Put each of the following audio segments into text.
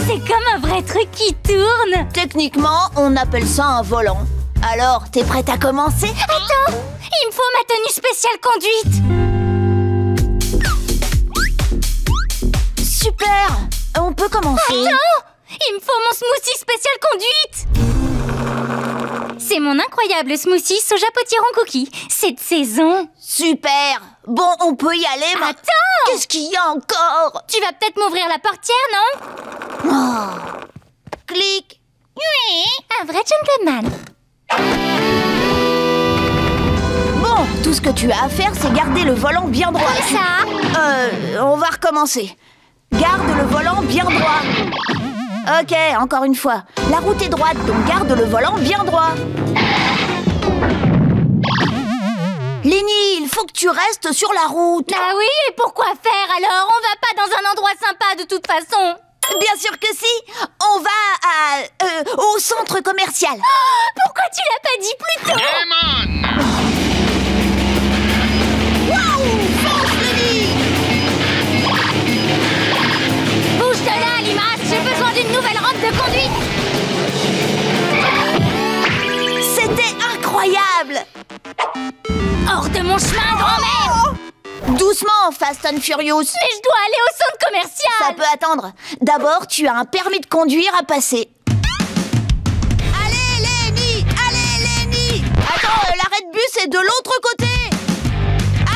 C'est comme un vrai truc qui tourne. Techniquement, on appelle ça un volant. Alors, t'es prête à commencer? Attends, il me faut ma tenue spéciale conduite. Super! On peut commencer. Attends, il me faut mon smoothie spécial conduite. C'est mon incroyable smoothie soja potiron cookie. C'est de saison. Super! Bon, on peut y aller maintenant. Attends! Qu'est-ce qu'il y a encore? Tu vas peut-être m'ouvrir la portière, non? Oh. Clic! Oui, un vrai gentleman. Bon, tout ce que tu as à faire, c'est garder le volant bien droit. Comme ça. On va recommencer. Garde le volant bien droit. Ok, encore une fois. La route est droite, donc garde le volant bien droit. Lenny, il faut que tu restes sur la route. Ah oui, et pourquoi faire alors? On va pas dans un endroit sympa de toute façon. Bien sûr que si. On va au centre commercial. Oh, pourquoi tu l'as pas dit plus tôt? Raymond! Waouh! Fonce, Lenny! Bouge de là, Limace. J'ai besoin d'une nouvelle robe de conduite. C'était incroyable! Hors de mon chemin, grand-mère. Doucement, Fast and Furious. Mais je dois aller au centre commercial. Ça peut attendre. D'abord, tu as un permis de conduire à passer. Allez, Lenny! Allez, Lenny! Attends, l'arrêt de bus est de l'autre côté.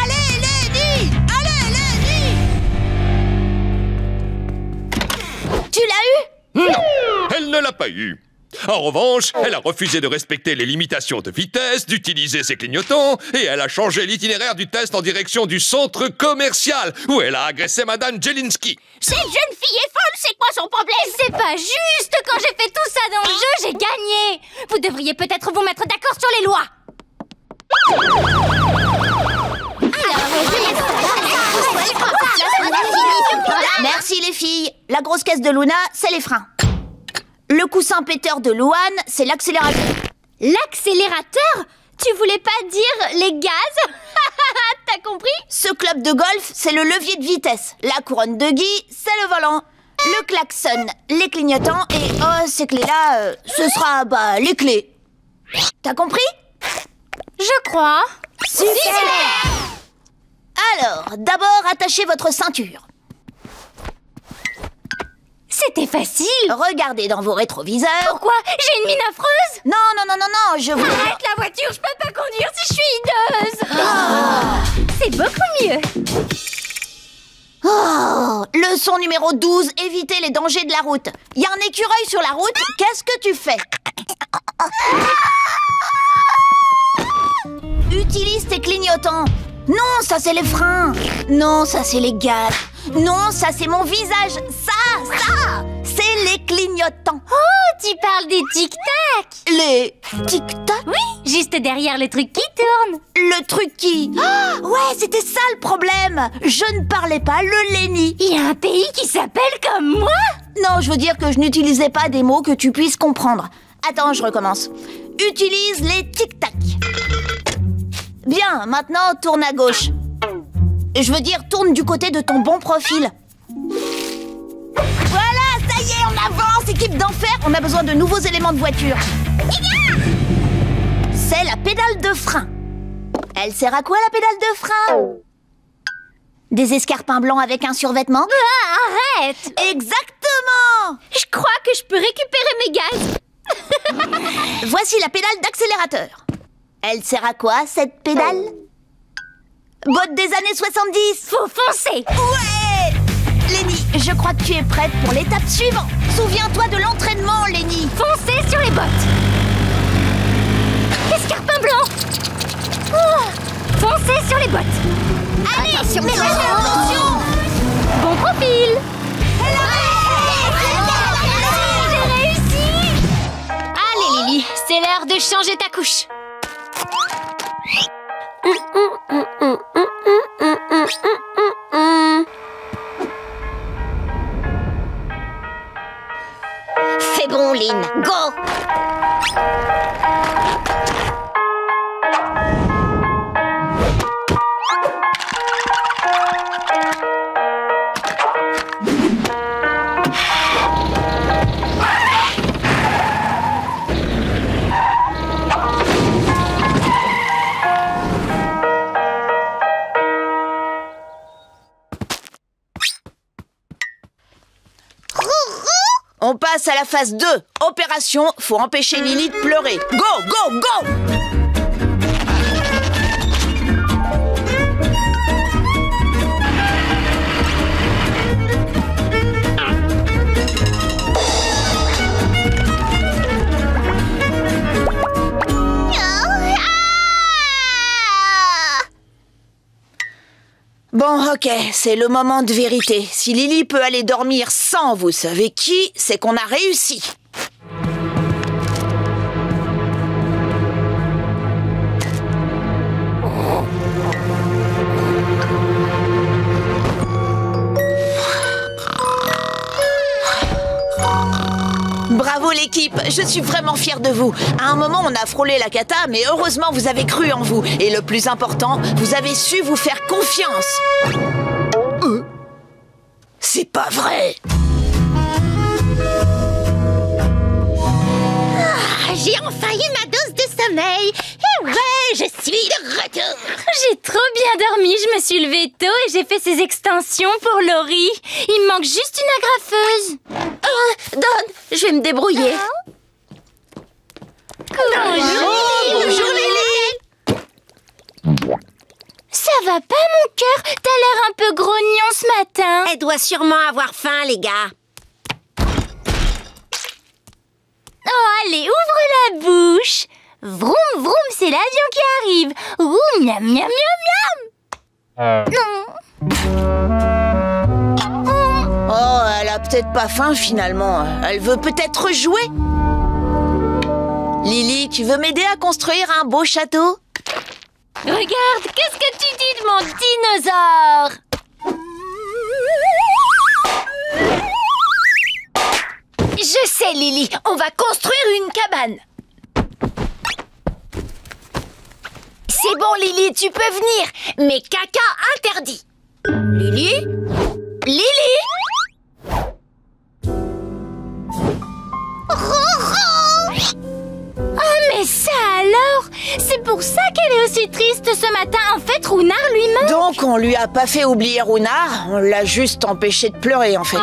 Allez, Lenny! Allez, Lenny! Tu l'as eu? Non, elle ne l'a pas eu. En revanche, elle a refusé de respecter les limitations de vitesse, d'utiliser ses clignotants, et elle a changé l'itinéraire du test en direction du centre commercial, où elle a agressé Madame Jelinski. Cette jeune fille est folle, c'est quoi son problème? C'est pas juste. Quand j'ai fait tout ça dans le jeu, j'ai gagné. Vous devriez peut-être vous mettre d'accord sur les lois. Merci les filles. La grosse caisse de Luna, c'est les freins. Le coussin péteur de Louane, c'est l'accélérateur. L'accélérateur? Tu voulais pas dire les gaz? T'as compris? Ce club de golf, c'est le levier de vitesse. La couronne de Guy, c'est le volant. Le klaxon, les clignotants et ces clés-là, ce sera les clés. T'as compris? Je crois. Super! Alors, d'abord, attachez votre ceinture. C'était facile. Regardez dans vos rétroviseurs. Pourquoi? J'ai une mine affreuse? Non, je vous... Arrête la voiture, je peux pas conduire si je suis hideuse. C'est beaucoup mieux. Leçon numéro 12, éviter les dangers de la route. Il y a un écureuil sur la route, qu'est-ce que tu fais? Utilise tes clignotants. Non, ça c'est les freins. Non, ça c'est les gaz. Non, ça c'est mon visage. Ça, c'est les clignotants. Oh, tu parles des tic-tac. Les tic-tac? Oui, juste derrière le truc qui tourne. Le truc qui... ouais, c'était ça le problème. Je ne parlais pas le Lenny. Il y a un pays qui s'appelle comme moi? Non, je veux dire que je n'utilisais pas des mots que tu puisses comprendre. Attends, je recommence. Utilise les tic-tac. Bien, maintenant tourne à gauche. Je veux dire, tourne du côté de ton bon profil. Voilà, ça y est, on avance, équipe d'enfer. On a besoin de nouveaux éléments de voiture. C'est la pédale de frein. Elle sert à quoi, la pédale de frein? Des escarpins blancs avec un survêtement? Ah, arrête. Exactement. Je crois que je peux récupérer mes gaz. Voici la pédale d'accélérateur. Elle sert à quoi, cette pédale? Botte des années 70. Faut foncer. Ouais! Lenny, je crois que tu es prête pour l'étape suivante. Souviens-toi de l'entraînement, Lenny. Foncez sur les bottes. Escarpin blanc. Foncez sur les bottes. Allez, Attention. attention. Bon profil. J'ai réussi. Allez, Lily, c'est l'heure de changer ta couche. C'est bon, Lynn. Go! On passe à la phase 2. Opération, faut empêcher Lily de pleurer. Go, go, go! Bon, ok, c'est le moment de vérité. Si Lily peut aller dormir sans vous savez qui, c'est qu'on a réussi. Bravo l'équipe, je suis vraiment fière de vous. À un moment, on a frôlé la cata, mais heureusement, vous avez cru en vous. Et le plus important, vous avez su vous faire confiance. C'est pas vrai. J'ai enfin eu ma dose de sommeil. Et ouais, je suis de retour. J'ai trop bien dormi, je me suis levée tôt et j'ai fait ces extensions pour Laurie. Il me manque juste une agrafeuse. Donne, je vais me débrouiller. Bonjour Lily. Ça va pas mon cœur? T'as l'air un peu grognon ce matin. Elle doit sûrement avoir faim, les gars. Oh, allez, ouvre la bouche. Vroom, vroom, c'est l'avion qui arrive. Ouh, miam, miam, miam, miam. Oh, elle a peut-être pas faim finalement. Elle veut peut-être jouer. Lily, tu veux m'aider à construire un beau château? Regarde, qu'est-ce que tu dis de mon dinosaure? Je sais, Lily, on va construire une cabane. C'est bon, Lily, tu peux venir, mais caca interdit. Lily? Lily? Oh, mais ça alors? C'est pour ça qu'elle est aussi triste ce matin. En fait, Runard lui-même. Donc, on lui a pas fait oublier Runard, on l'a juste empêché de pleurer en fait.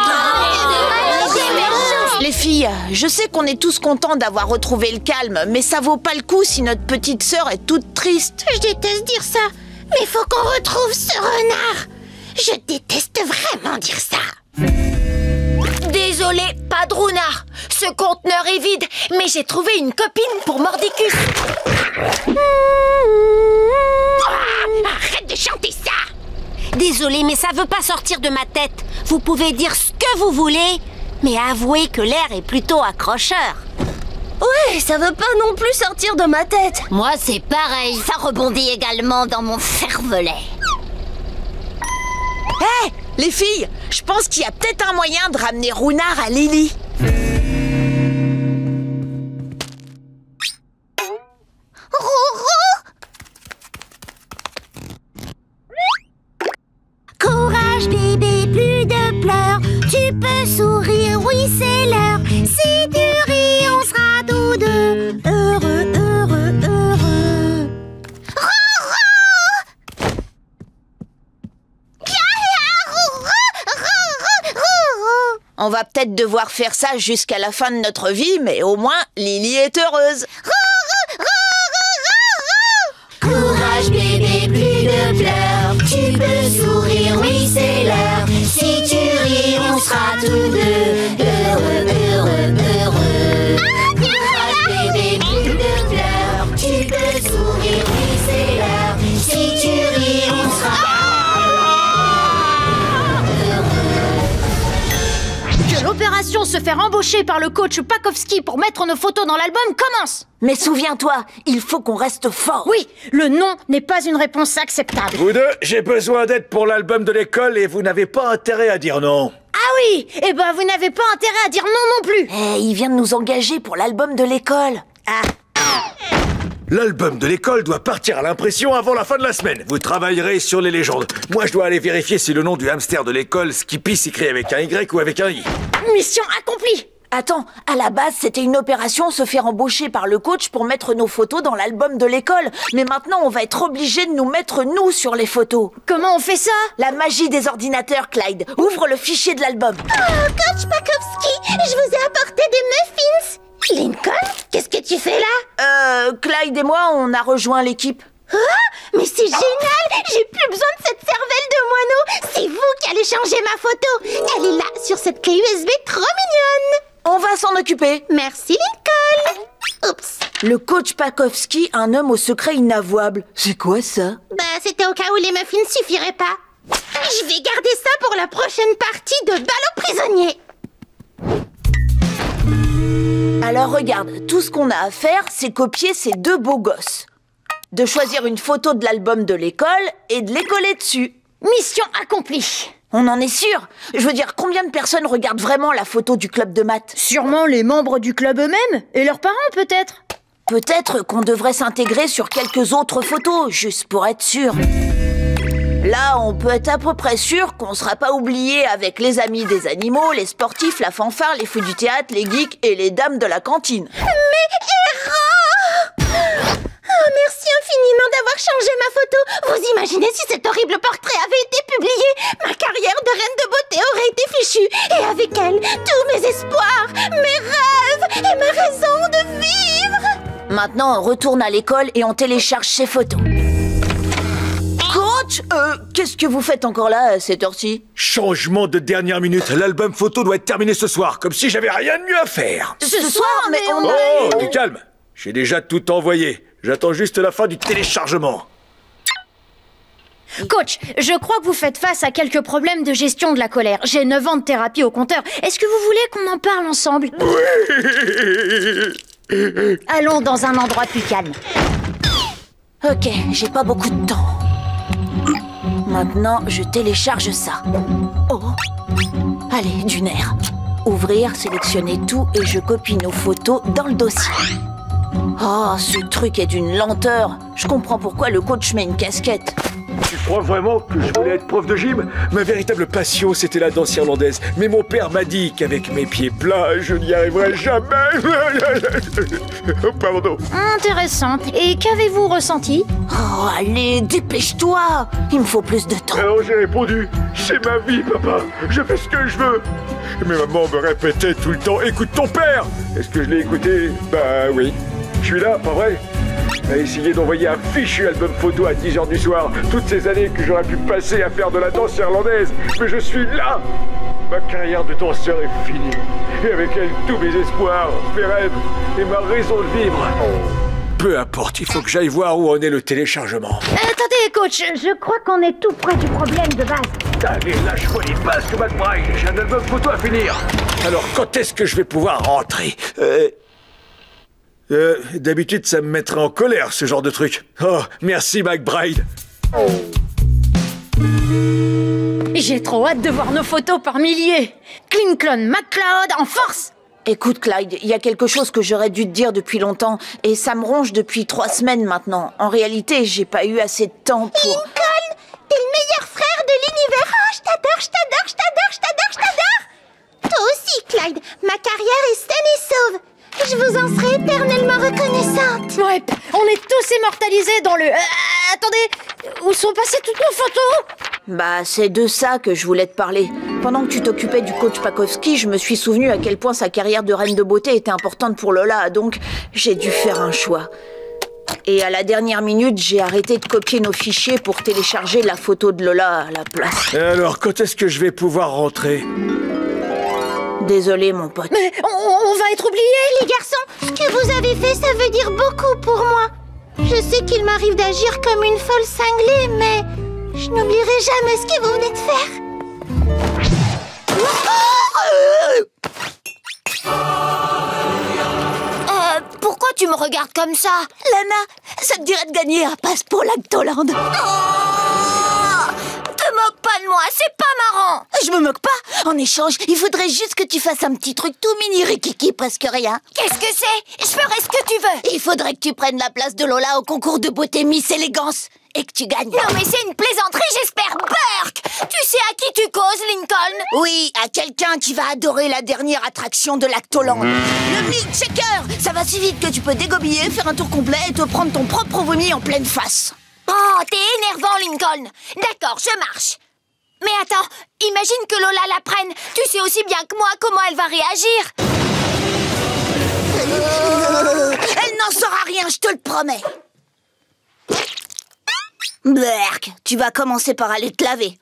Les filles, je sais qu'on est tous contents d'avoir retrouvé le calme, mais ça vaut pas le coup si notre petite sœur est toute triste. Je déteste dire ça, mais faut qu'on retrouve ce renard. Je déteste vraiment dire ça. Désolé, pas de renard. Ce conteneur est vide, mais j'ai trouvé une copine pour Mordicus. Arrête de chanter ça. Désolé, mais ça veut pas sortir de ma tête. Vous pouvez dire ce que vous voulez, mais avouez que l'air est plutôt accrocheur. Ouais, ça veut pas non plus sortir de ma tête. Moi, c'est pareil. Ça rebondit également dans mon cervelet. Hé, les filles, je pense qu'il y a peut-être un moyen de ramener Runard à Lily. Courage bébé, plus de pleurs. Tu peux sourire, oui c'est l'heure. Si tu ris, on sera tous deux heureux, heureux, heureux. On va peut-être devoir faire ça jusqu'à la fin de notre vie, mais au moins, Lily est heureuse. Courage bébé, plus de pleurs. Tu peux sourire, oui c'est l'heure. Si tu ris, on sera tous deux heureux, heureux, heureux. Courage bébé, plus de pleurs. Tu peux sourire, oui c'est l'heure. Si tu ris, on sera Que l'opération se faire embaucher par le coach Pakowski pour mettre nos photos dans l'album commence. Mais souviens-toi, il faut qu'on reste fort. Oui, le non n'est pas une réponse acceptable. Vous deux, j'ai besoin d'aide pour l'album de l'école et vous n'avez pas intérêt à dire non. Ah oui, eh ben vous n'avez pas intérêt à dire non non plus. Eh, il vient de nous engager pour l'album de l'école. L'album de l'école doit partir à l'impression avant la fin de la semaine. Vous travaillerez sur les légendes. Moi, je dois aller vérifier si le nom du hamster de l'école Skippy s'écrit avec un Y ou avec un I. Mission accomplie. Attends, à la base, c'était une opération se faire embaucher par le coach pour mettre nos photos dans l'album de l'école. Mais maintenant, on va être obligé de nous mettre nous sur les photos. Comment on fait ça? La magie des ordinateurs, Clyde. Ouvre le fichier de l'album. Coach Pakowski, je vous ai Clyde et moi, on a rejoint l'équipe. Mais c'est génial! J'ai plus besoin de cette cervelle de moineau! C'est vous qui allez changer ma photo! Elle est là, sur cette clé USB trop mignonne! On va s'en occuper. Merci, Lincoln! Oups! Le coach Pakowski, un homme au secret inavouable. C'est quoi ça? Bah, c'était au cas où les muffins ne suffiraient pas. Je vais garder ça pour la prochaine partie de Bal aux prisonniers. Alors regarde, tout ce qu'on a à faire, c'est copier ces deux beaux gosses. De choisir une photo de l'album de l'école et de les coller dessus. Mission accomplie. On en est sûr. Je veux dire, combien de personnes regardent vraiment la photo du club de maths? Sûrement les membres du club eux-mêmes et leurs parents peut-être. Peut-être qu'on devrait s'intégrer sur quelques autres photos, juste pour être sûr. Là, on peut être à peu près sûr qu'on sera pas oublié avec les amis des animaux, les sportifs, la fanfare, les fous du théâtre, les geeks et les dames de la cantine. Mais Héra! Oh, merci infiniment d'avoir changé ma photo. Vous imaginez si cet horrible portrait avait été publié? Ma carrière de reine de beauté aurait été fichue. Et avec elle, tous mes espoirs, mes rêves et ma raison de vivre. Maintenant, on retourne à l'école et on télécharge ces photos. Coach, qu'est-ce que vous faites encore là à cette heure-ci? Changement de dernière minute. L'album photo doit être terminé ce soir, comme si j'avais rien de mieux à faire. Ce soir, mais on a... Oh, du calme. J'ai déjà tout envoyé. J'attends juste la fin du téléchargement. Coach, je crois que vous faites face à quelques problèmes de gestion de la colère. J'ai 9 ans de thérapie au compteur. Est-ce que vous voulez qu'on en parle ensemble? Oui. Allons dans un endroit plus calme. Ok, j'ai pas beaucoup de temps. Maintenant, je télécharge ça. Oh. Allez, du nerf. Ouvrir, sélectionner tout et je copie nos photos dans le dossier. Oh, ce truc est d'une lenteur. Je comprends pourquoi le coach met une casquette. Tu crois vraiment que je voulais être prof de gym? Ma véritable passion, c'était la danse irlandaise. Mais mon père m'a dit qu'avec mes pieds plats, je n'y arriverais jamais. Pardon. Intéressant. Et qu'avez-vous ressenti? Oh, allez, dépêche-toi. Il me faut plus de temps. Alors j'ai répondu, c'est ma vie, papa. Je fais ce que je veux. Mais maman me répétait tout le temps, écoute ton père. Est-ce que je l'ai écouté? Bah oui. Je suis là, pas vrai? À essayer d'envoyer un fichu album photo à 10h du soir. Toutes ces années que j'aurais pu passer à faire de la danse irlandaise. Mais je suis là. Ma carrière de danseur est finie. Et avec elle, tous mes espoirs, mes rêves et ma raison de vivre. Peu importe, il faut que j'aille voir où en est le téléchargement. Attendez, coach, je crois qu'on est tout près du problème de base. Allez, lâche-moi les basques, McBride. J'ai un album photo à finir. Alors, quand est-ce que je vais pouvoir rentrer? D'habitude, ça me mettrait en colère, ce genre de truc. Oh, merci, McBride. J'ai trop hâte de voir nos photos par milliers. Lincoln McCloud en force. Écoute, Clyde, il y a quelque chose que j'aurais dû te dire depuis longtemps, et ça me ronge depuis 3 semaines maintenant. En réalité, j'ai pas eu assez de temps pour... Lincoln, t'es le meilleur frère de l'univers. Oh, je t'adore, je t'adore, je t'adore, je t'adore, je t'adore. Toi aussi, Clyde. Ma carrière est saine et sauve. Je vous en serai éternellement reconnaissante. Ouais, on est tous immortalisés dans le... attendez, où sont passées toutes nos photos? Bah, c'est de ça que je voulais te parler. Pendant que tu t'occupais du coach Pakowski, je me suis souvenu à quel point sa carrière de reine de beauté était importante pour Lola, donc j'ai dû faire un choix. Et à la dernière minute, j'ai arrêté de copier nos fichiers pour télécharger la photo de Lola à la place. Et alors, quand est-ce que je vais pouvoir rentrer? Désolé, mon pote. Mais on va être oubliés. Les garçons, ce que vous avez fait, ça veut dire beaucoup pour moi. Je sais qu'il m'arrive d'agir comme une folle cinglée, mais je n'oublierai jamais ce que vous venez de faire. Pourquoi tu me regardes comme ça? Lana, ça te dirait de gagner un passe pour Lactoland. Te moque pas de moi, c'est pas marrant. Je me moque pas. En échange, il faudrait juste que tu fasses un petit truc tout mini rikiki, presque rien. Qu'est-ce que c'est? Je ferai ce que tu veux. Il faudrait que tu prennes la place de Lola au concours de beauté Miss Élégance et que tu gagnes. Non mais c'est une plaisanterie, j'espère. Burk, tu sais à qui tu causes, Lincoln? Oui, à quelqu'un qui va adorer la dernière attraction de Lactoland. Le milkshaker. Ça va si vite que tu peux dégobiller, faire un tour complet et te prendre ton propre vomi en pleine face. Oh, t'es énervant, Lincoln. D'accord, je marche. Mais attends, imagine que Lola la prenne. Tu sais aussi bien que moi comment elle va réagir. Elle n'en saura rien, je te le promets. Berk, tu vas commencer par aller te laver.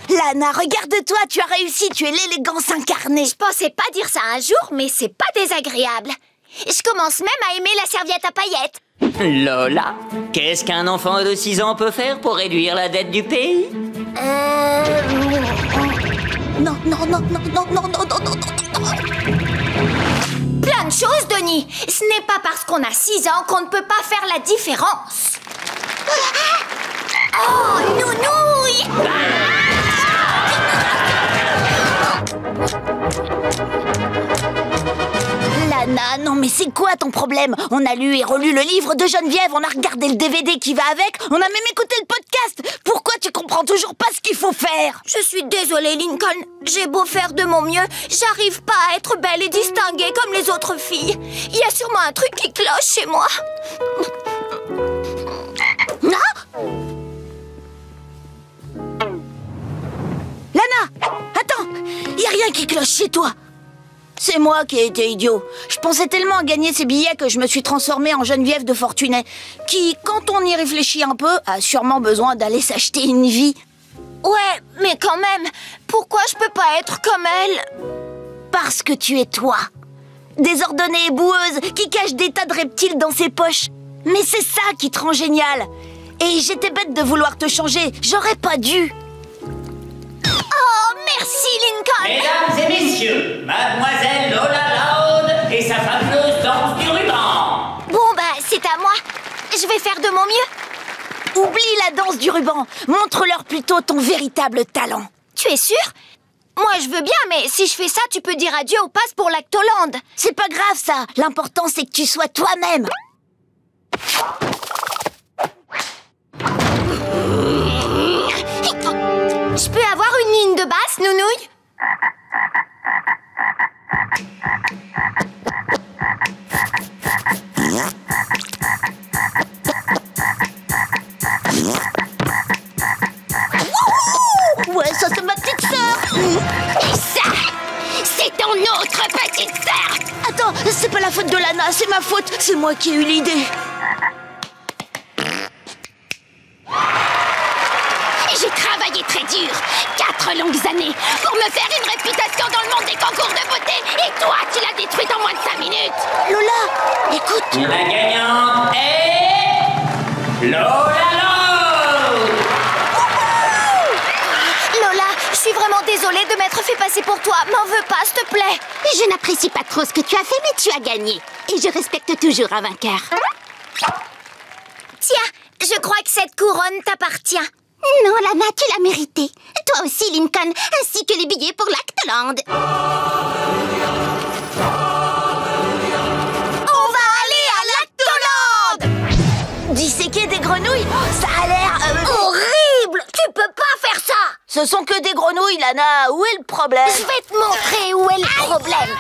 Lana, regarde-toi, tu as réussi, tu es l'élégance incarnée. Je pensais pas dire ça un jour, mais c'est pas désagréable. Je commence même à aimer la serviette à paillettes. Lola, qu'est-ce qu'un enfant de 6 ans peut faire pour réduire la dette du pays? Non. Plein de choses, Denis. Ce n'est pas parce qu'on a 6 ans qu'on ne peut pas faire la différence. Oh, nounouille! Lana, non mais c'est quoi ton problème? On a lu et relu le livre de Geneviève, on a regardé le DVD qui va avec, on a même écouté le podcast. Pourquoi tu comprends toujours pas ce qu'il faut faire? Je suis désolée, Lincoln. J'ai beau faire de mon mieux, j'arrive pas à être belle et distinguée comme les autres filles. Il y a sûrement un truc qui cloche chez moi. Non? Lana, attends, y a rien qui cloche chez toi. C'est moi qui ai été idiot. Je pensais tellement à gagner ces billets que je me suis transformée en Geneviève de Fortuné, qui, quand on y réfléchit un peu, a sûrement besoin d'aller s'acheter une vie. Ouais, mais quand même, pourquoi je peux pas être comme elle? Parce que tu es toi. Désordonnée et boueuse, qui cache des tas de reptiles dans ses poches. Mais c'est ça qui te rend génial. Et j'étais bête de vouloir te changer, j'aurais pas dû. Oh, merci, Lincoln! Mesdames et messieurs, mademoiselle Lola Loud et sa fabuleuse danse du ruban. Bon, bah, c'est à moi. Je vais faire de mon mieux. Oublie la danse du ruban. Montre-leur plutôt ton véritable talent. Tu es sûre? Moi, je veux bien, mais si je fais ça, tu peux dire adieu au pass pour Lactoland. C'est pas grave, ça. L'important, c'est que tu sois toi-même. Je peux avoir une ligne de basse, nounouille? Ouais, ça c'est ma petite sœur. Et ça, c'est ton autre petite sœur. Attends, c'est pas la faute de Lana, c'est ma faute. C'est moi qui ai eu l'idée. J'ai travaillé très dur, 4 longues années, pour me faire une réputation dans le monde des concours de beauté. Et toi, tu l'as détruite en moins de 5 minutes. Lola, écoute. La gagnante est... Lola Loud. Lola, je suis vraiment désolée de m'être fait passer pour toi. M'en veux pas, s'il te plaît. Je n'apprécie pas trop ce que tu as fait, mais tu as gagné. Et je respecte toujours un vainqueur. Tiens, je crois que cette couronne t'appartient. Non, Lana, tu l'as mérité. Toi aussi, Lincoln, ainsi que les billets pour Lactoland. On va aller à Lactoland! Disséquer des grenouilles, ça a l'air... Horrible! Tu peux pas faire ça! Ce sont que des grenouilles, Lana. Où est le problème? Je vais te montrer où est le problème.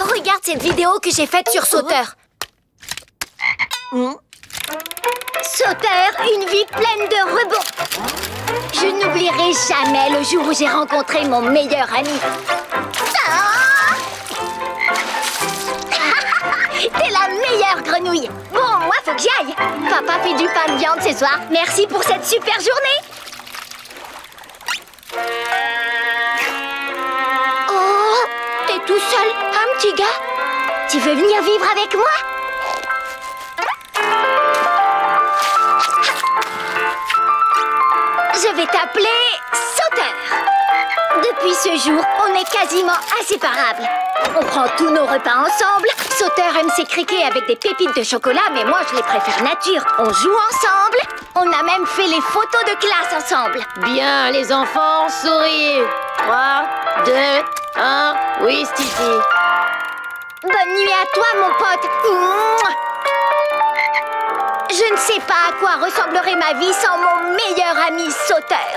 Regarde cette vidéo que j'ai faite sur Sauteur. Sauteur, une vie pleine de rebonds. Je n'oublierai jamais le jour où j'ai rencontré mon meilleur ami. T'es la meilleure grenouille. Bon, moi, faut que j'y aille. Papa fait du pain de viande ce soir. Merci pour cette super journée. Oh, t'es tout seul, un petit gars? Tu veux venir vivre avec moi? Je vais t'appeler Sauteur. Depuis ce jour, on est quasiment inséparables. On prend tous nos repas ensemble. Sauteur aime ses criquets avec des pépites de chocolat, mais moi je les préfère nature. On joue ensemble. On a même fait les photos de classe ensemble. Bien, les enfants, souriez. 3, 2, 1, oui, Stifi. Bonne nuit à toi, mon pote. Mouah. Je ne sais pas à quoi ressemblerait ma vie sans mon meilleur ami Sauteur.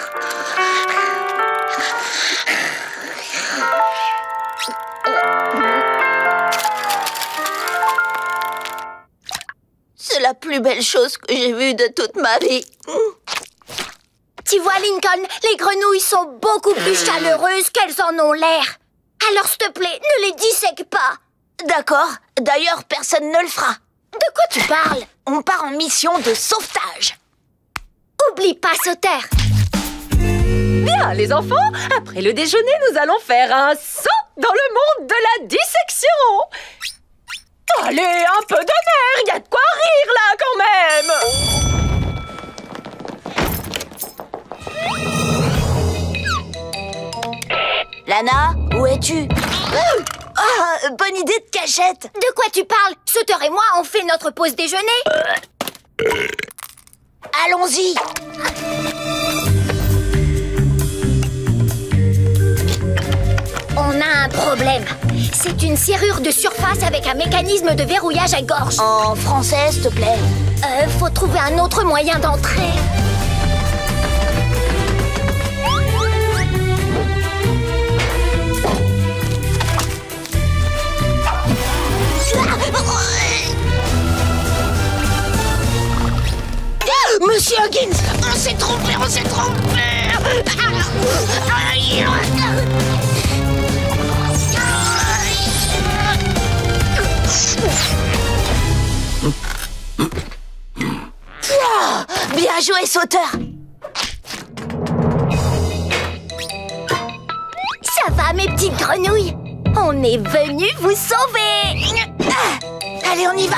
plus belle chose que j'ai vue de toute ma vie. Tu vois, Lincoln, les grenouilles sont beaucoup plus chaleureuses qu'elles en ont l'air. Alors, s'il te plaît, ne les dissèque pas. D'accord. D'ailleurs, personne ne le fera. De quoi tu parles? On part en mission de sauvetage. Oublie pas, Sauter. Bien, les enfants, après le déjeuner, nous allons faire un saut dans le monde de la dissection. Allez, un peu d'honneur, y a de quoi rire là quand même. Lana, où es-tu? Ah, bonne idée de cachette. De quoi tu parles? Sauter et moi, on fait notre pause déjeuner. Allons-y. On a un problème. C'est une serrure de surface avec un mécanisme de verrouillage à gorge. En français, s'il te plaît. Faut trouver un autre moyen d'entrer. Monsieur Huggins, on s'est trompé. Bien joué, Sauteur. Ça va, mes petites grenouilles? On est venus vous sauver. Allez, on y va.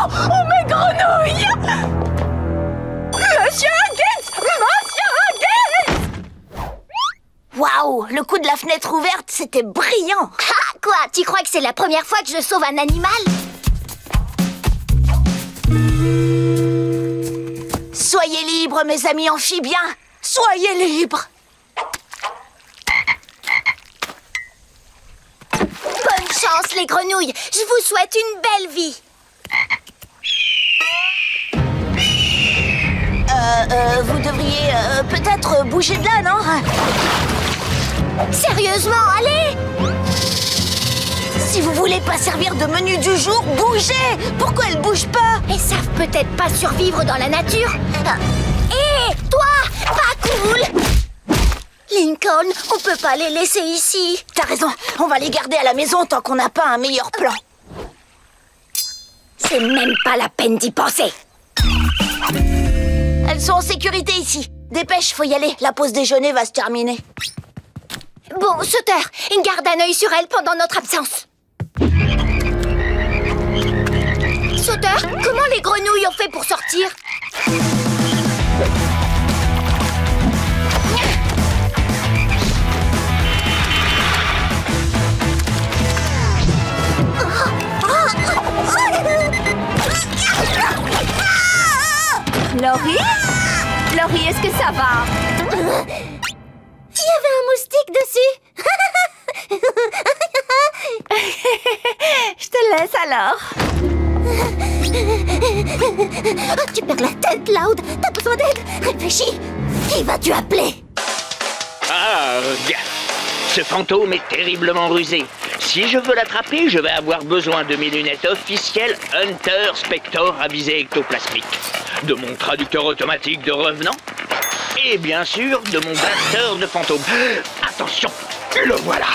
Oh, mes grenouilles! Monsieur Huggins! Monsieur Huggins! Waouh, le coup de la fenêtre ouverte, c'était brillant. Ah, quoi? Tu crois que c'est la première fois que je sauve un animal? Soyez libres, mes amis amphibiens. Soyez libres. Bonne chance, les grenouilles. Je vous souhaite une belle vie. Vous devriez peut-être bouger de là, non? Sérieusement, allez! Si vous voulez pas servir de menu du jour, bougez! Pourquoi elles bougent pas? Elles savent peut-être pas survivre dans la nature. Hé, toi! Pas cool! Lincoln, on peut pas les laisser ici. T'as raison, on va les garder à la maison tant qu'on n'a pas un meilleur plan. C'est même pas la peine d'y penser. Elles sont en sécurité ici. Dépêche, faut y aller. La pause déjeuner va se terminer. Bon, Sauter, garde un œil sur elle pendant notre absence. Sauter, comment les grenouilles ont fait pour sortir? Laurie? Laurie, est-ce que ça va? Il y avait un moustique dessus. Je te laisse alors. Tu perds la tête, Cloud. T'as besoin d'aide. Réfléchis. Qui vas-tu appeler? Arrgh! Ce fantôme est terriblement rusé. Si je veux l'attraper, je vais avoir besoin de mes lunettes officielles Hunter Spector à visée ectoplasmique, de mon traducteur automatique de revenant, et bien sûr de mon blaster de fantôme. Attention, le voilà.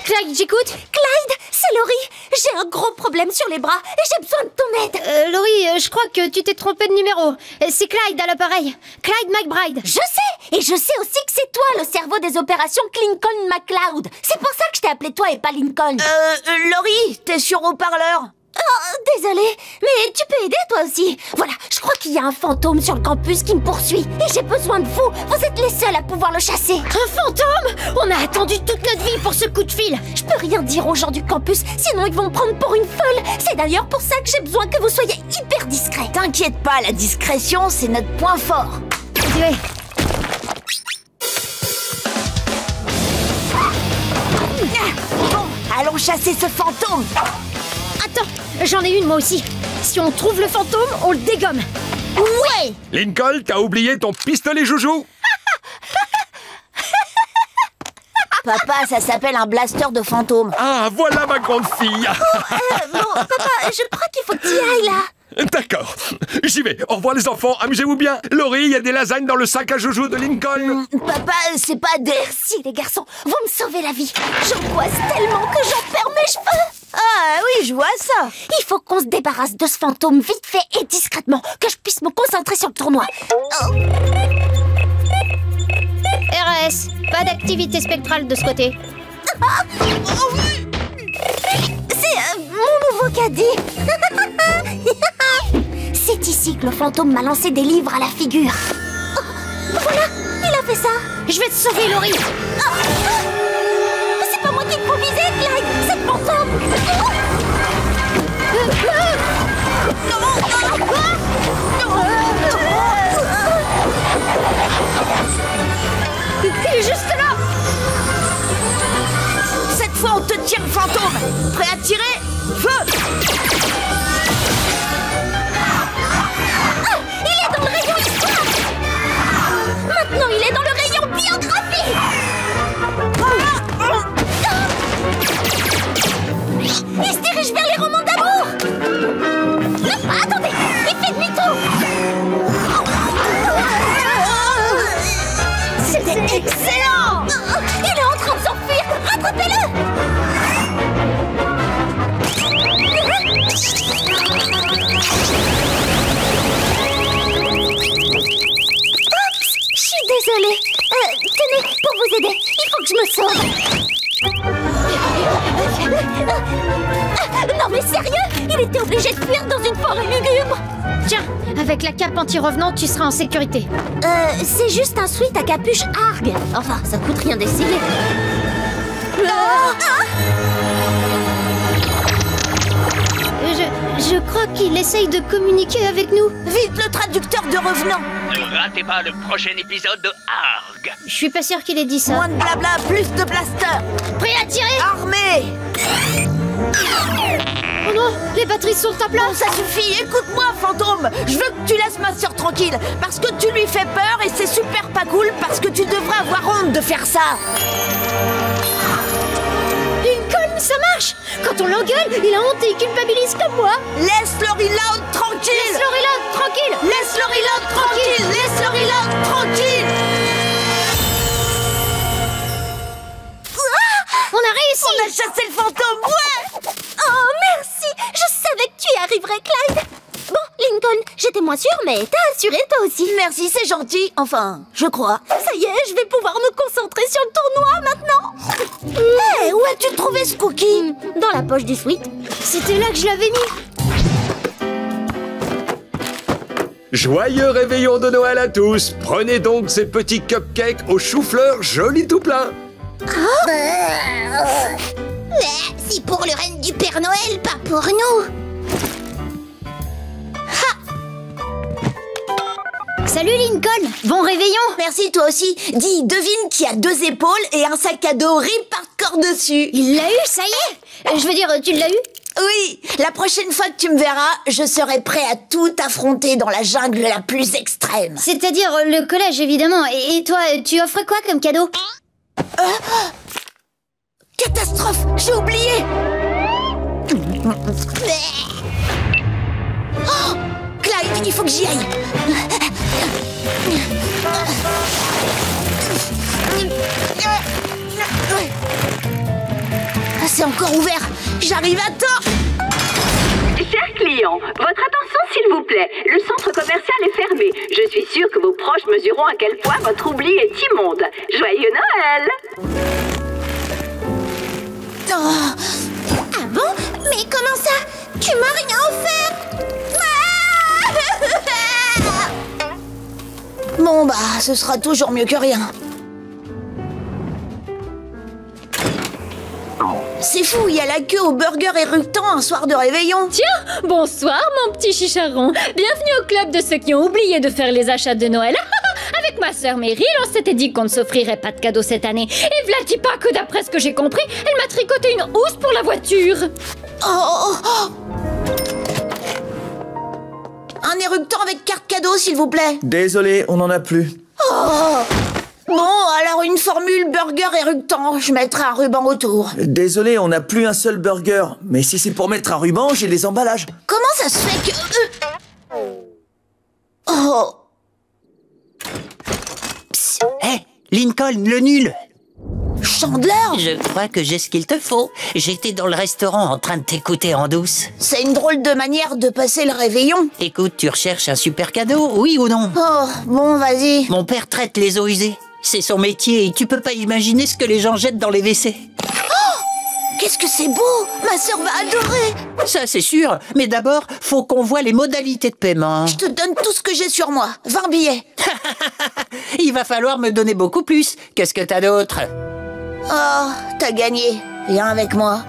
Clyde, j'écoute. Clyde, c'est Laurie. J'ai un gros problème sur les bras et j'ai besoin de ton aide. Laurie, je crois que tu t'es trompée de numéro. C'est Clyde à l'appareil. Clyde McBride. Je sais. Et je sais aussi que c'est toi le cerveau des opérations Lincoln McCloud. C'est pour ça que je t'ai appelé toi et pas Lincoln. Laurie, t'es sur haut-parleur. Oh, désolée, mais tu peux aider toi aussi. Voilà, je crois qu'il y a un fantôme sur le campus qui me poursuit. Et j'ai besoin de vous. Vous êtes les seuls à pouvoir le chasser. Un fantôme? On a attendu toute notre vie pour ce coup de fil. Je peux rien dire aux gens du campus, sinon ils vont me prendre pour une folle. C'est d'ailleurs pour ça que j'ai besoin que vous soyez hyper discret. T'inquiète pas, la discrétion, c'est notre point fort. Désolé. Bon, allons chasser ce fantôme. Attends, j'en ai une moi aussi. Si on trouve le fantôme, on le dégomme. Ouais. Lincoln, t'as oublié ton pistolet joujou? Papa, ça s'appelle un blaster de fantômes. Ah, voilà ma grande fille. Bon, papa, je crois qu'il faut que tu y ailles, là. D'accord, j'y vais. Au revoir les enfants, amusez-vous bien. Laurie, il y a des lasagnes dans le sac à joujou de Lincoln. Papa, c'est pas des... Si, les garçons, vous me sauvez la vie. J'angoisse tellement que j'en perds mes cheveux. Ah oui, je vois ça. Il faut qu'on se débarrasse de ce fantôme vite fait et discrètement, que je puisse me concentrer sur le tournoi. RS, pas d'activité spectrale de ce côté. C'est mon nouveau caddie. C'est ici que le fantôme m'a lancé des livres à la figure. Oh, voilà, il a fait ça. Je vais te sauver, Laurie. C'est pas moi qui te faut viser, Clyde. C'est le fantôme. Il est juste là. Cette fois, on te tire, fantôme. Prêt à tirer? Feu! Il est dans le rayon histoire. Maintenant, il est dans le rayon biographie. Il se dirige vers les romans d'amour. Attendez, il fait demi-tour. C'était excellent. Il est en train de s'enfuir. Rattrapez-le. Je suis désolée. Tenez, pour vous aider, il faut que je me sauve. Non mais sérieux, il était obligé de fuir dans une forêt lugubre. Tiens, avec la cape anti-revenant, tu seras en sécurité. C'est juste un sweat à capuche Arg. Enfin, ça coûte rien d'essayer. Je crois qu'il essaye de communiquer avec nous. Vite, le traducteur de revenants. Ne ratez pas le prochain épisode de Arg. Je suis pas sûre qu'il ait dit ça. Moins de blabla, plus de blaster. Prêt à tirer? Armé. Oh non, les batteries sont à plat. Bon, ça suffit. Écoute-moi, fantôme. Je veux que tu laisses ma sœur tranquille. Parce que tu lui fais peur et c'est super pas cool. Parce que tu devrais avoir honte de faire ça. Lincoln, ça marche. Quand on l'engueule, il a honte et il culpabilise comme moi. Laisse Laurie Loud tranquille. Laisse Laurie Loud tranquille. Laisse Laurie Loud tranquille. Laisse Laurie Loud tranquille. On a réussi. On a chassé le fantôme, ouais. Oh, merci. Je savais que tu y arriverais, Clyde. Bon, Lincoln, j'étais moins sûre, mais t'as assuré toi aussi. Merci, c'est gentil. Enfin, je crois. Ça y est, je vais pouvoir me concentrer sur le tournoi maintenant. Hé, où as-tu trouvé ce cookie? Dans la poche du sweat. C'était là que je l'avais mis. Joyeux réveillon de Noël à tous. Prenez donc ces petits cupcakes aux choux-fleurs jolis tout plein. C'est pour le règne du Père Noël, pas pour nous. Salut Lincoln, bon réveillon. Merci, toi aussi. Dis, devine qui a 2 épaules et un sac à dos rip-hardcore dessus. Il l'a eu, ça y est. Je veux dire, tu l'as eu? Oui, la prochaine fois que tu me verras, je serai prêt à tout affronter dans la jungle la plus extrême. C'est-à-dire le collège, évidemment. Et toi, tu offres quoi comme cadeau? Catastrophe, j'ai oublié. Oh, Clyde, il faut que j'y aille. C'est encore ouvert. J'arrive à temps. Chers clients, votre attention s'il vous plaît. Le centre commercial est fermé. Je suis sûre que vos proches mesureront à quel point votre oubli est immonde. Joyeux Noël! Oh. Ah bon? Mais comment ça? Tu m'as rien offert? Bon bah, ce sera toujours mieux que rien. C'est fou, il y a la queue au burger éructant un soir de réveillon. Tiens, bonsoir mon petit chicharron. Bienvenue au club de ceux qui ont oublié de faire les achats de Noël. Avec ma sœur Meryl, on s'était dit qu'on ne s'offrirait pas de cadeaux cette année. Et v'là-t-il pas que d'après ce que j'ai compris, elle m'a tricoté une housse pour la voiture. Un éructant avec carte cadeau, s'il vous plaît. Désolé, on n'en a plus. Bon, alors une formule burger éructant. Je mettrai un ruban autour. Désolé, on n'a plus un seul burger. Mais si c'est pour mettre un ruban, j'ai les emballages. Comment ça se fait que... Oh. Hé, Lincoln, le nul! Chandler! Je crois que j'ai ce qu'il te faut. J'étais dans le restaurant en train de t'écouter en douce. C'est une drôle de manière de passer le réveillon. Écoute, tu recherches un super cadeau, oui ou non? Oh, bon, vas-y. Mon père traite les eaux usées. C'est son métier et tu peux pas imaginer ce que les gens jettent dans les WC. Qu'est-ce que c'est beau! Ma sœur va adorer! Ça, c'est sûr. Mais d'abord, faut qu'on voit les modalités de paiement. Je te donne tout ce que j'ai sur moi. 20 billets. Il va falloir me donner beaucoup plus. Qu'est-ce que t'as d'autre? Oh, t'as gagné. Viens avec moi.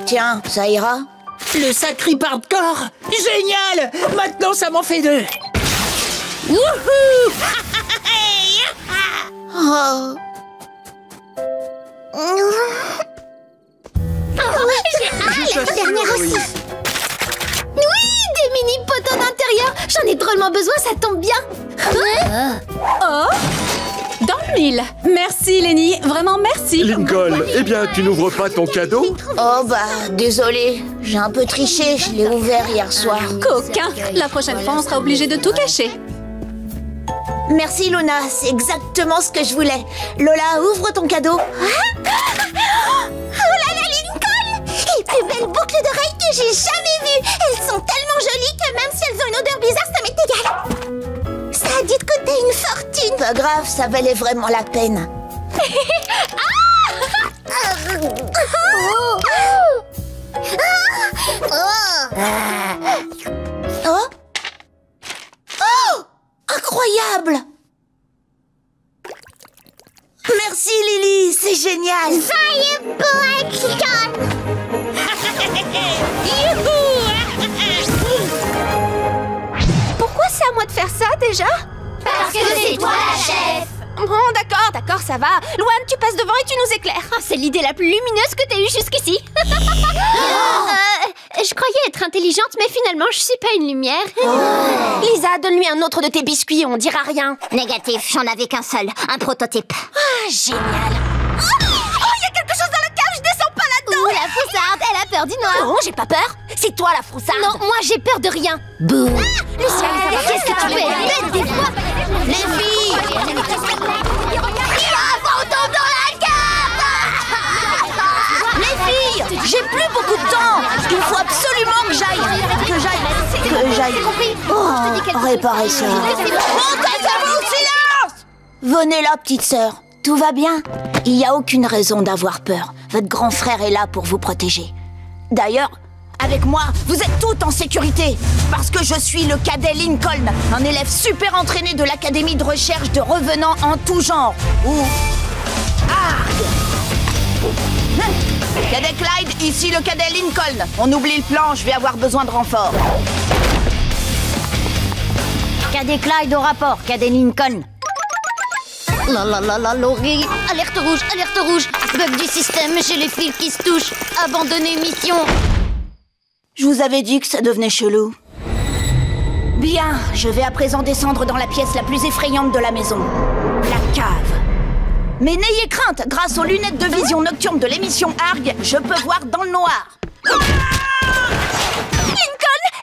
Tiens, ça ira? Le sacré hardcore! Génial! Maintenant, ça m'en fait 2. Wouhou! Oh. J'ai hâte, dernière aussi. Oui, des mini poteaux d'intérieur. J'en ai drôlement besoin, ça tombe bien. Oh, dans le mille. Merci, Lenny. Vraiment, merci. Lincoln, eh bien, tu n'ouvres pas ton cadeau? Oh bah, désolé. J'ai un peu triché, je l'ai ouvert hier soir. Coquin. La prochaine fois, on sera obligé de tout cacher. Merci Luna, c'est exactement ce que je voulais. Lola, ouvre ton cadeau. Oh là là, Lincoln! Les plus belles boucles d'oreilles que j'ai jamais vues. Elles sont tellement jolies que même si elles ont une odeur bizarre, ça m'est égal. Ça a dû te coûter une fortune. Pas grave, ça valait vraiment la peine. Oh! Oh! Incroyable! Merci Lily, c'est génial! Pourquoi c'est à moi de faire ça déjà? Parce que c'est toi la chef. Bon, d'accord, ça va. Louane, tu passes devant et tu nous éclaires. Oh, c'est l'idée la plus lumineuse que t'aies eue jusqu'ici. Je croyais être intelligente, mais finalement, je suis pas une lumière. Lisa, donne-lui un autre de tes biscuits, on dira rien. Négatif, j'en avais qu'un seul, un prototype. Ah, génial. Oh, il y a quelque chose dans le cave, je descends pas là-dedans. La froussarde, elle a peur du noir. Non, j'ai pas peur. C'est toi la froussarde. Non, moi j'ai peur de rien. Bouh. Luciane, ça va. Qu'est-ce que tu peux être bête des fois? Les filles! Il va avoir autant dans la cave. Les filles! J'ai plus beaucoup de temps! Il faut absolument que j'aille! Oh, réparer ça. Montez-vous, silence! Venez là, petite sœur. Tout va bien? Il n'y a aucune raison d'avoir peur. Votre grand frère est là pour vous protéger. D'ailleurs, avec moi, vous êtes toutes en sécurité. Parce que je suis le cadet Lincoln, un élève super entraîné de l'Académie de recherche de revenants en tout genre. Ou ARG. Cadet Clyde, ici le cadet Lincoln. On oublie le plan, je vais avoir besoin de renfort. Cadet Clyde au rapport, cadet Lincoln. La, Laurie. Alerte rouge. Bug du système, j'ai les fils qui se touchent. Abandonner mission. Je vous avais dit que ça devenait chelou. Bien, je vais à présent descendre dans la pièce la plus effrayante de la maison. La cave. Mais n'ayez crainte, grâce aux lunettes de vision nocturne de l'émission ARG, je peux voir dans le noir. Lincoln,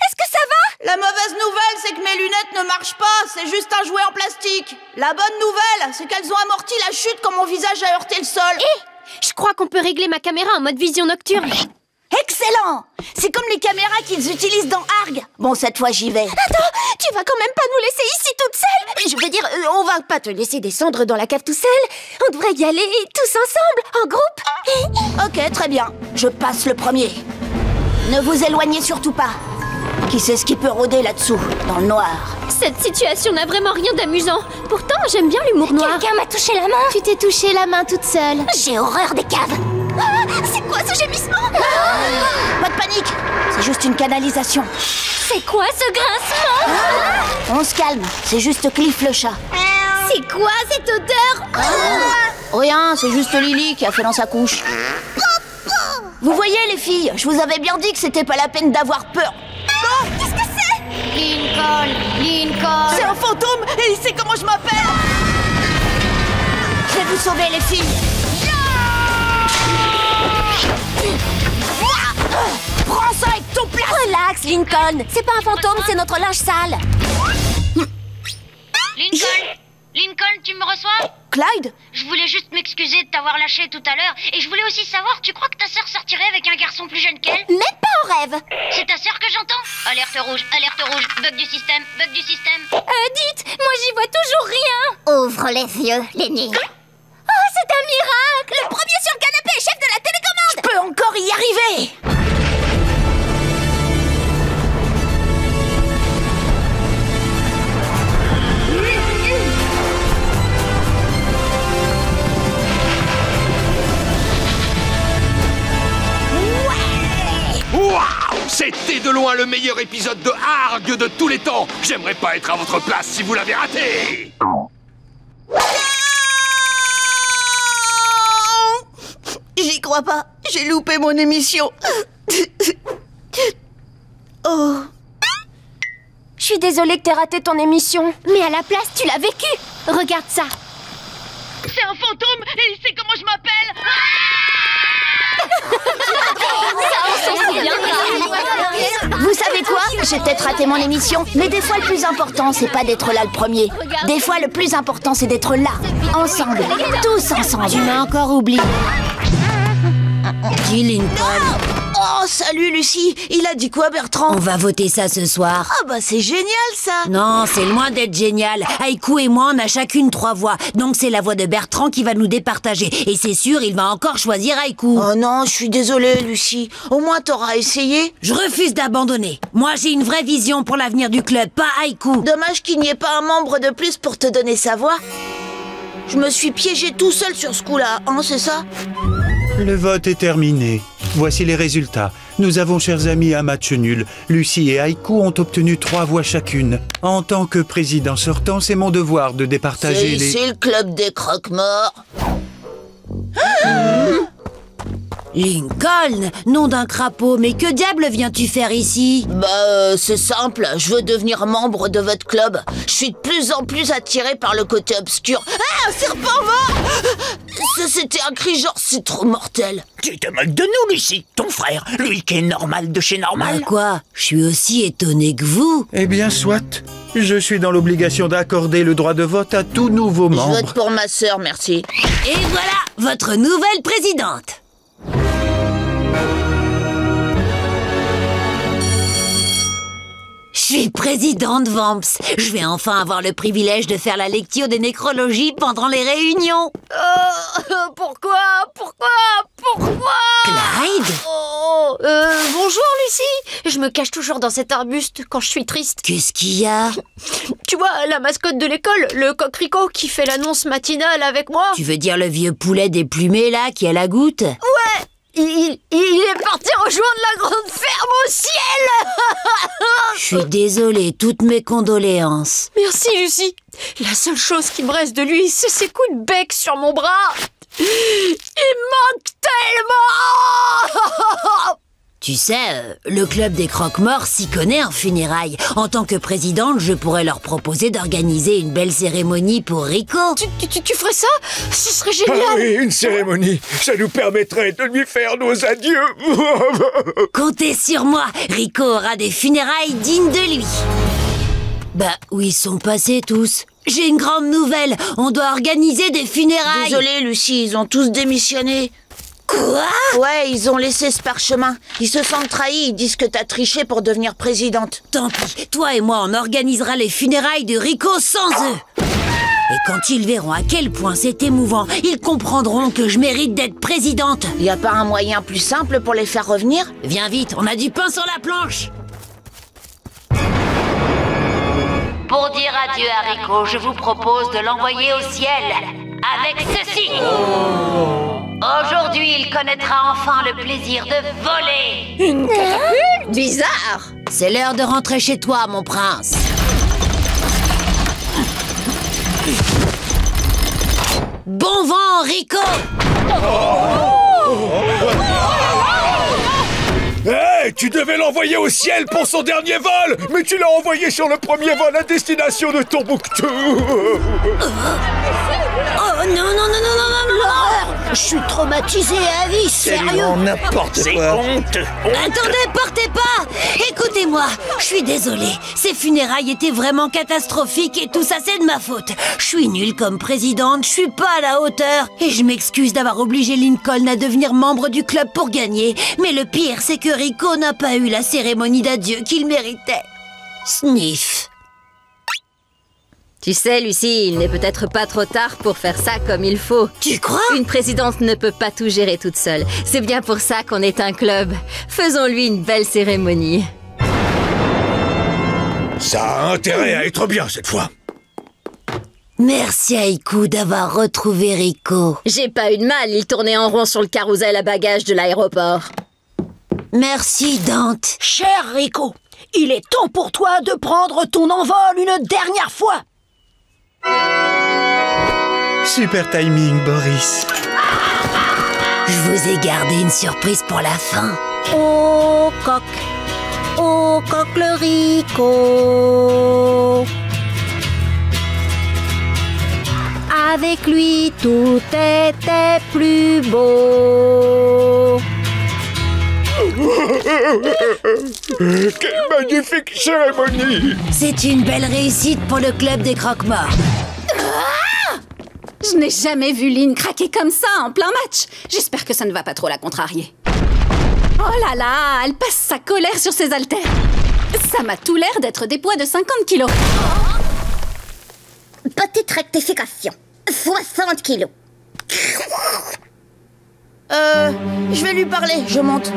est-ce que ça va? La mauvaise nouvelle, c'est que mes lunettes ne marchent pas, c'est juste un jouet en plastique. La bonne nouvelle, c'est qu'elles ont amorti la chute quand mon visage a heurté le sol. Je crois qu'on peut régler ma caméra en mode vision nocturne. Excellent! C'est comme les caméras qu'ils utilisent dans ARG. Bon, cette fois, j'y vais. Attends, tu vas quand même pas nous laisser ici toute seule? Je veux dire, on va pas te laisser descendre dans la cave tout seul. On devrait y aller tous ensemble, en groupe. Ok, très bien. Je passe le premier. Ne vous éloignez surtout pas. Qui sait ce qui peut rôder là-dessous, dans le noir? Cette situation n'a vraiment rien d'amusant. Pourtant, j'aime bien l'humour noir. Quelqu'un m'a touché la main. Tu t'es touché la main toute seule. J'ai horreur des caves. Ah, c'est quoi ce gémissement? Pas de panique, c'est juste une canalisation. C'est quoi ce grincement? On se calme, c'est juste Cliff le chat. C'est quoi cette odeur? Rien, c'est juste Lily qui a fait dans sa couche. Vous voyez les filles, je vous avais bien dit que c'était pas la peine d'avoir peur. Qu'est-ce que c'est? Lincoln. C'est un fantôme et il sait comment je m'appelle. Je vais vous sauver, les filles. Prends ça avec ton plat. Relax, Lincoln. C'est pas un fantôme, c'est notre linge sale. Lincoln, tu me reçois? Clyde? Je voulais juste m'excuser de t'avoir lâché tout à l'heure. Et je voulais aussi savoir, tu crois que ta sœur sortirait avec un garçon plus jeune qu'elle? Même pas en rêve. C'est ta sœur que j'entends? Alerte rouge, bug du système, bug du système. Dites, moi j'y vois toujours rien. Ouvre les yeux, Lenny. Oh, c'est un miracle. Le premier sur le canapé, chef de la télécommande. Je peux encore y arriver. Waouh! C'était de loin le meilleur épisode de Argue de tous les temps. J'aimerais pas être à votre place si vous l'avez raté. J'y crois pas. J'ai loupé mon émission. Oh. Je suis désolée que t'aies raté ton émission. Mais à la place, tu l'as vécu. Regarde ça. C'est un fantôme et il sait comment je m'appelle. Vous savez quoi? J'ai peut-être raté mon émission, mais des fois le plus important c'est pas d'être là le premier. Des fois le plus important c'est d'être là, ensemble, tous ensemble. Tu m'as encore oublié. Dis Lincoln. Oh, salut Lucie. Il a dit quoi, Bertrand? On va voter ça ce soir. Ah bah c'est génial ça. Non, c'est loin d'être génial. Haïkou et moi, on a chacune 3 voix. Donc c'est la voix de Bertrand qui va nous départager. Et c'est sûr, il va encore choisir Haïkou. Oh non, je suis désolée Lucie. Au moins t'auras essayé. Je refuse d'abandonner. Moi, j'ai une vraie vision pour l'avenir du club, pas Haïkou. Dommage qu'il n'y ait pas un membre de plus pour te donner sa voix. Je me suis piégé tout seul sur ce coup-là, hein, c'est ça? Le vote est terminé. Voici les résultats. Nous avons, chers amis, un match nul. Lucie et Haïkou ont obtenu 3 voix chacune. En tant que président sortant, c'est mon devoir de départager les... C'est le club des croque-morts. Lincoln, nom d'un crapaud, mais que diable viens-tu faire ici? Bah, c'est simple, je veux devenir membre de votre club. Je suis de plus en plus attiré par le côté obscur. Ah, un serpent mort! Ça, c'était un cri genre, c'est trop mortel. Tu te moques de nous, Lucie, ton frère, lui qui est normal de chez normal. Quoi? Je suis aussi étonné que vous. Eh bien, soit. Je suis dans l'obligation d'accorder le droit de vote à tout nouveau membre. Je vote pour ma sœur, merci. Et voilà, votre nouvelle présidente. Je suis présidente Vamps. Je vais enfin avoir le privilège de faire la lecture des nécrologies pendant les réunions. Pourquoi? Clyde? Bonjour Lucie. Je me cache toujours dans cet arbuste quand je suis triste. Qu'est-ce qu'il y a? Tu vois, la mascotte de l'école, le coquelicot qui fait l'annonce matinale avec moi. Tu veux dire le vieux poulet déplumé là qui a la goutte? Ouais. Il est parti rejoindre la grande ferme au ciel. Je suis désolée, toutes mes condoléances. Merci Lucie. La seule chose qui me reste de lui, c'est ses coups de bec sur mon bras. Il manque tellement. Tu sais, le club des croque-morts s'y connaît en funérailles. En tant que présidente, je pourrais leur proposer d'organiser une belle cérémonie pour Rico. Tu ferais ça? Ce serait génial. Ah oui, une cérémonie. Ça nous permettrait de lui faire nos adieux. Comptez sur moi. Rico aura des funérailles dignes de lui. Bah, où ils sont passés tous? J'ai une grande nouvelle. On doit organiser des funérailles. Désolée, Lucie, ils ont tous démissionné. Quoi? Ouais, ils ont laissé ce parchemin. Ils se sentent trahis, ils disent que t'as triché pour devenir présidente. Tant pis, toi et moi on organisera les funérailles de Rico sans eux. Et quand ils verront à quel point c'est émouvant, ils comprendront que je mérite d'être présidente. Y a pas un moyen plus simple pour les faire revenir? Viens vite, on a du pain sur la planche. Pour dire adieu à Rico, je vous propose de l'envoyer au ciel avec ceci. Aujourd'hui, il connaîtra enfin le plaisir de voler. Une catapulte? Bizarre. C'est l'heure de rentrer chez toi, mon prince. Bon vent, Rico. Hey, tu devais l'envoyer au ciel pour son dernier vol. Mais tu l'as envoyé sur le premier vol à destination de Tombouctou. Oh non, non, non, non, non, non, L'horreur! Je suis traumatisée à vie, sérieux! N'importe C'est quoi. honte. Attendez, partez pas! Écoutez-moi, je suis désolée. Ces funérailles étaient vraiment catastrophiques et tout ça, c'est de ma faute. Je suis nulle comme présidente, je suis pas à la hauteur. Et je m'excuse d'avoir obligé Lincoln à devenir membre du club pour gagner. Mais le pire, c'est que Rico n'a pas eu la cérémonie d'adieu qu'il méritait. Sniff. Tu sais, Lucie, il n'est peut-être pas trop tard pour faire ça comme il faut. Tu crois? Une présidente ne peut pas tout gérer toute seule. C'est bien pour ça qu'on est un club. Faisons-lui une belle cérémonie. Ça a intérêt à être bien cette fois. Merci Haïku d'avoir retrouvé Rico. J'ai pas eu de mal, il tournait en rond sur le carrousel à bagages de l'aéroport. Merci Dante. Cher Rico, il est temps pour toi de prendre ton envol une dernière fois. Super timing, Boris. Je vous ai gardé une surprise pour la fin. Oh coq le Rico. Avec lui tout était plus beau. Quelle magnifique cérémonie! C'est une belle réussite pour le club des croque-morts. Je n'ai jamais vu Lynn craquer comme ça en plein match. J'espère que ça ne va pas trop la contrarier. Oh là là, elle passe sa colère sur ses haltères. Ça m'a tout l'air d'être des poids de 50 kilos. Petite rectification. 60 kilos. Je vais lui parler, je monte.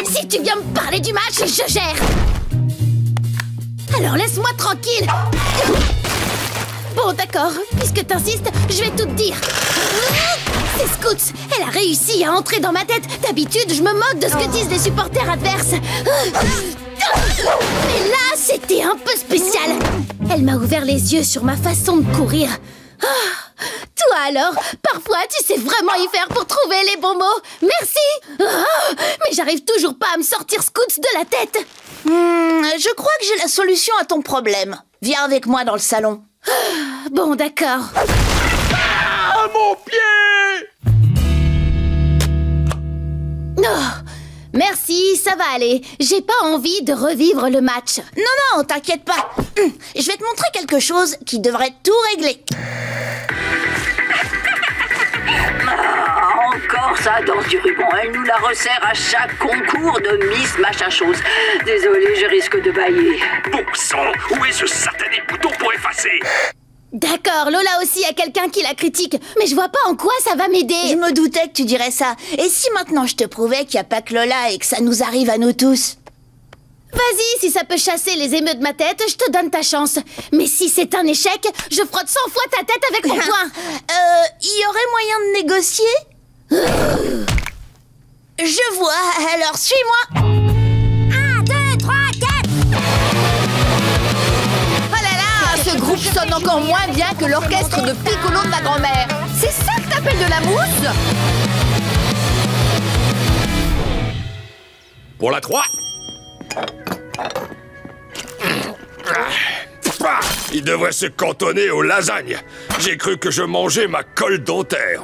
Si tu viens me parler du match, je gère. Alors laisse-moi tranquille. Bon, d'accord. Puisque t'insistes, je vais tout te dire. C'est Scoots. Elle a réussi à entrer dans ma tête. D'habitude, je me moque de ce que disent les supporters adverses. Mais là, c'était un peu spécial. Elle m'a ouvert les yeux sur ma façon de courir. Toi alors, parfois tu sais vraiment y faire pour trouver les bons mots. Merci. Mais j'arrive toujours pas à me sortir Scoots de la tête. Je crois que j'ai la solution à ton problème. Viens avec moi dans le salon. Bon, d'accord. Ah, mon pied! Oh, merci, ça va aller. J'ai pas envie de revivre le match. Non, non, t'inquiète pas. Je vais te montrer quelque chose qui devrait tout régler. Encore sa danse du ruban. Elle nous la resserre à chaque concours de Miss Machin Chose. Désolée, je risque de bâiller. Bon sang, où est ce satané bouton pour effacer? D'accord, Lola aussi a quelqu'un qui la critique, mais je vois pas en quoi ça va m'aider. Je me doutais que tu dirais ça. Et si maintenant je te prouvais qu'il n'y a pas que Lola et que ça nous arrive à nous tous? Vas-y, si ça peut chasser les émeutes de ma tête, je te donne ta chance. Mais si c'est un échec, je frotte 100 fois ta tête avec mon poing. Il y aurait moyen de négocier? Je vois, alors suis-moi. 1, 2, 3, 4. Oh là là, ce groupe sonne encore moins bien que l'orchestre de Piccolo de ma grand-mère. C'est ça que t'appelles de la mousse? Pour la 3. Il devrait se cantonner aux lasagnes. J'ai cru que je mangeais ma colle dentaire.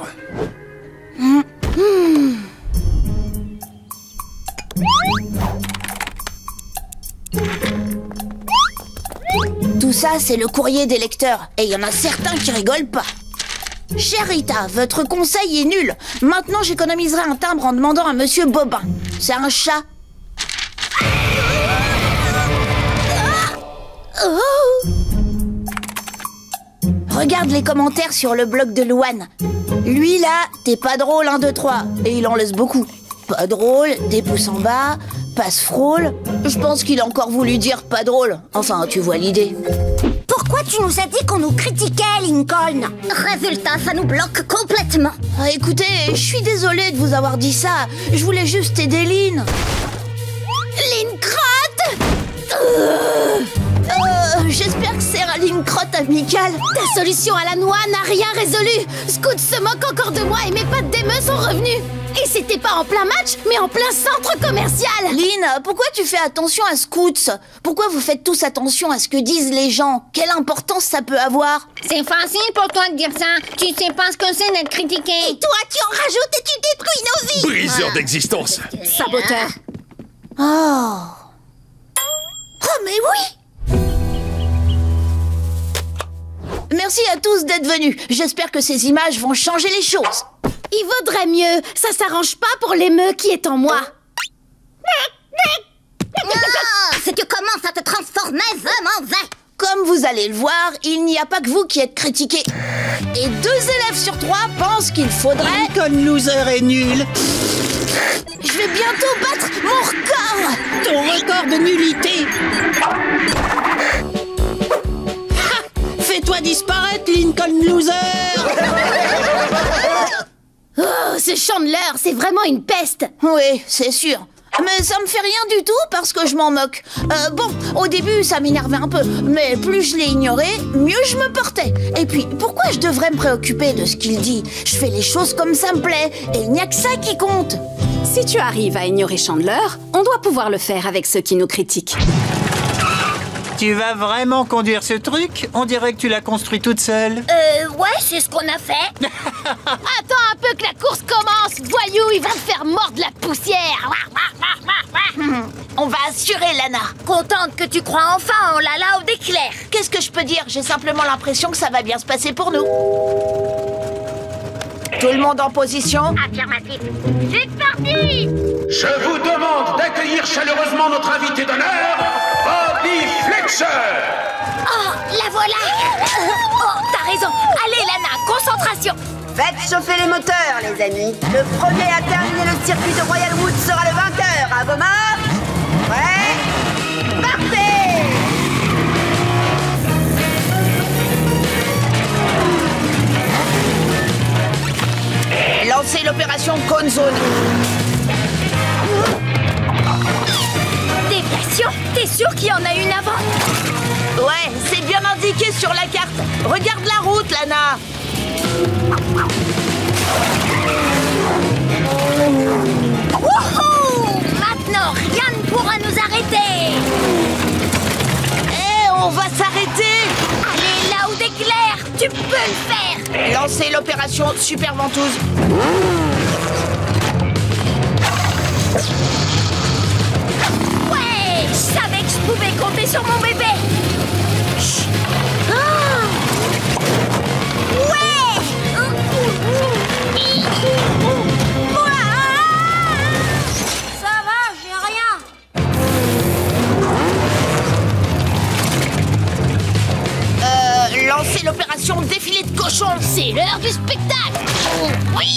Tout ça, c'est le courrier des lecteurs. Et il y en a certains qui rigolent pas. Chère Rita, votre conseil est nul. Maintenant, j'économiserai un timbre en demandant à Monsieur Bobin. C'est un chat. Regarde les commentaires sur le blog de Louane. Lui là, t'es pas drôle 1, 2, 3. Et il en laisse beaucoup. Pas drôle, des pouces en bas, passe frôle. Je pense qu'il a encore voulu dire pas drôle. Enfin, tu vois l'idée. Pourquoi tu nous as dit qu'on nous critiquait, Lincoln? Résultat, ça nous bloque complètement. Écoutez, je suis désolée de vous avoir dit ça. Je voulais juste aider Lynn. Lynn crotte. J'espère que anniversaire à Lincrotte amical. Ta solution à la noix n'a rien résolu. Scoot se moque encore de moi et mes pattes d'émeu sont revenues. Et c'était pas en plein match, mais en plein centre commercial. Lynn, pourquoi tu fais attention à Scoots? Pourquoi vous faites tous attention à ce que disent les gens? Quelle importance ça peut avoir? C'est facile pour toi de dire ça. Tu sais pas ce que c'est d'être critiqué. Et toi, tu en rajoutes et tu détruis nos vies. Briseur d'existence. Saboteur. Oh. Oh, mais oui. Merci à tous d'être venus. J'espère que ces images vont changer les choses. Il vaudrait mieux. Ça s'arrange pas pour l'émeu qui est en moi. Si tu commences à te transformer, je m'en vais. Comme vous allez le voir, il n'y a pas que vous qui êtes critiqués. Et 2 élèves sur 3 pensent qu'il faudrait... Lincoln Loser est nul. Je vais bientôt battre mon record. Ton record de nullité. Fais-toi disparaître, Lincoln Loser. Oh, ce Chandler, c'est vraiment une peste. Oui, c'est sûr. Mais ça me fait rien du tout parce que je m'en moque. Bon, au début, ça m'énervait un peu. Mais plus je l'ai ignoré, mieux je me portais. Et puis, pourquoi je devrais me préoccuper de ce qu'il dit? Je fais les choses comme ça me plaît. Et il n'y a que ça qui compte. Si tu arrives à ignorer Chandler, on doit pouvoir le faire avec ceux qui nous critiquent. Tu vas vraiment conduire ce truc? On dirait que tu l'as construit toute seule. Ouais, c'est ce qu'on a fait. Attends un peu que la course commence. Voyou, il va te faire mordre la poussière. On va assurer, Lana. Contente que tu crois enfin en Lala ou d'éclair. Qu'est-ce que je peux dire? J'ai simplement l'impression que ça va bien se passer pour nous. Tout le monde en position? Affirmatif. C'est parti. Je vous demande d'accueillir chaleureusement notre invité d'honneur, Bobby Fletcher. Oh, la voilà. Oh, t'as raison. Allez, Lana, concentration. Faites chauffer les moteurs, les amis. Le premier à terminer le circuit de Royal Wood sera le vainqueur. À vos marques. Prêts? Partez! Lancez l'opération Cone Zone. Déviation? T'es sûr qu'il y en a une avant? Ouais, c'est bien indiqué sur la carte. Regarde la route, Lana. Wouhou! Maintenant, rien ne pourra nous arrêter. On va s'arrêter. Allez, là où d'éclair, tu peux le faire. Lancez l'opération Super Ventouse. Ouais, je savais que je pouvais compter sur mon bébé. Oh. Ouais. Ça va, j'ai rien. Lancez l'opération Défilé de cochons. C'est l'heure du spectacle. Oui.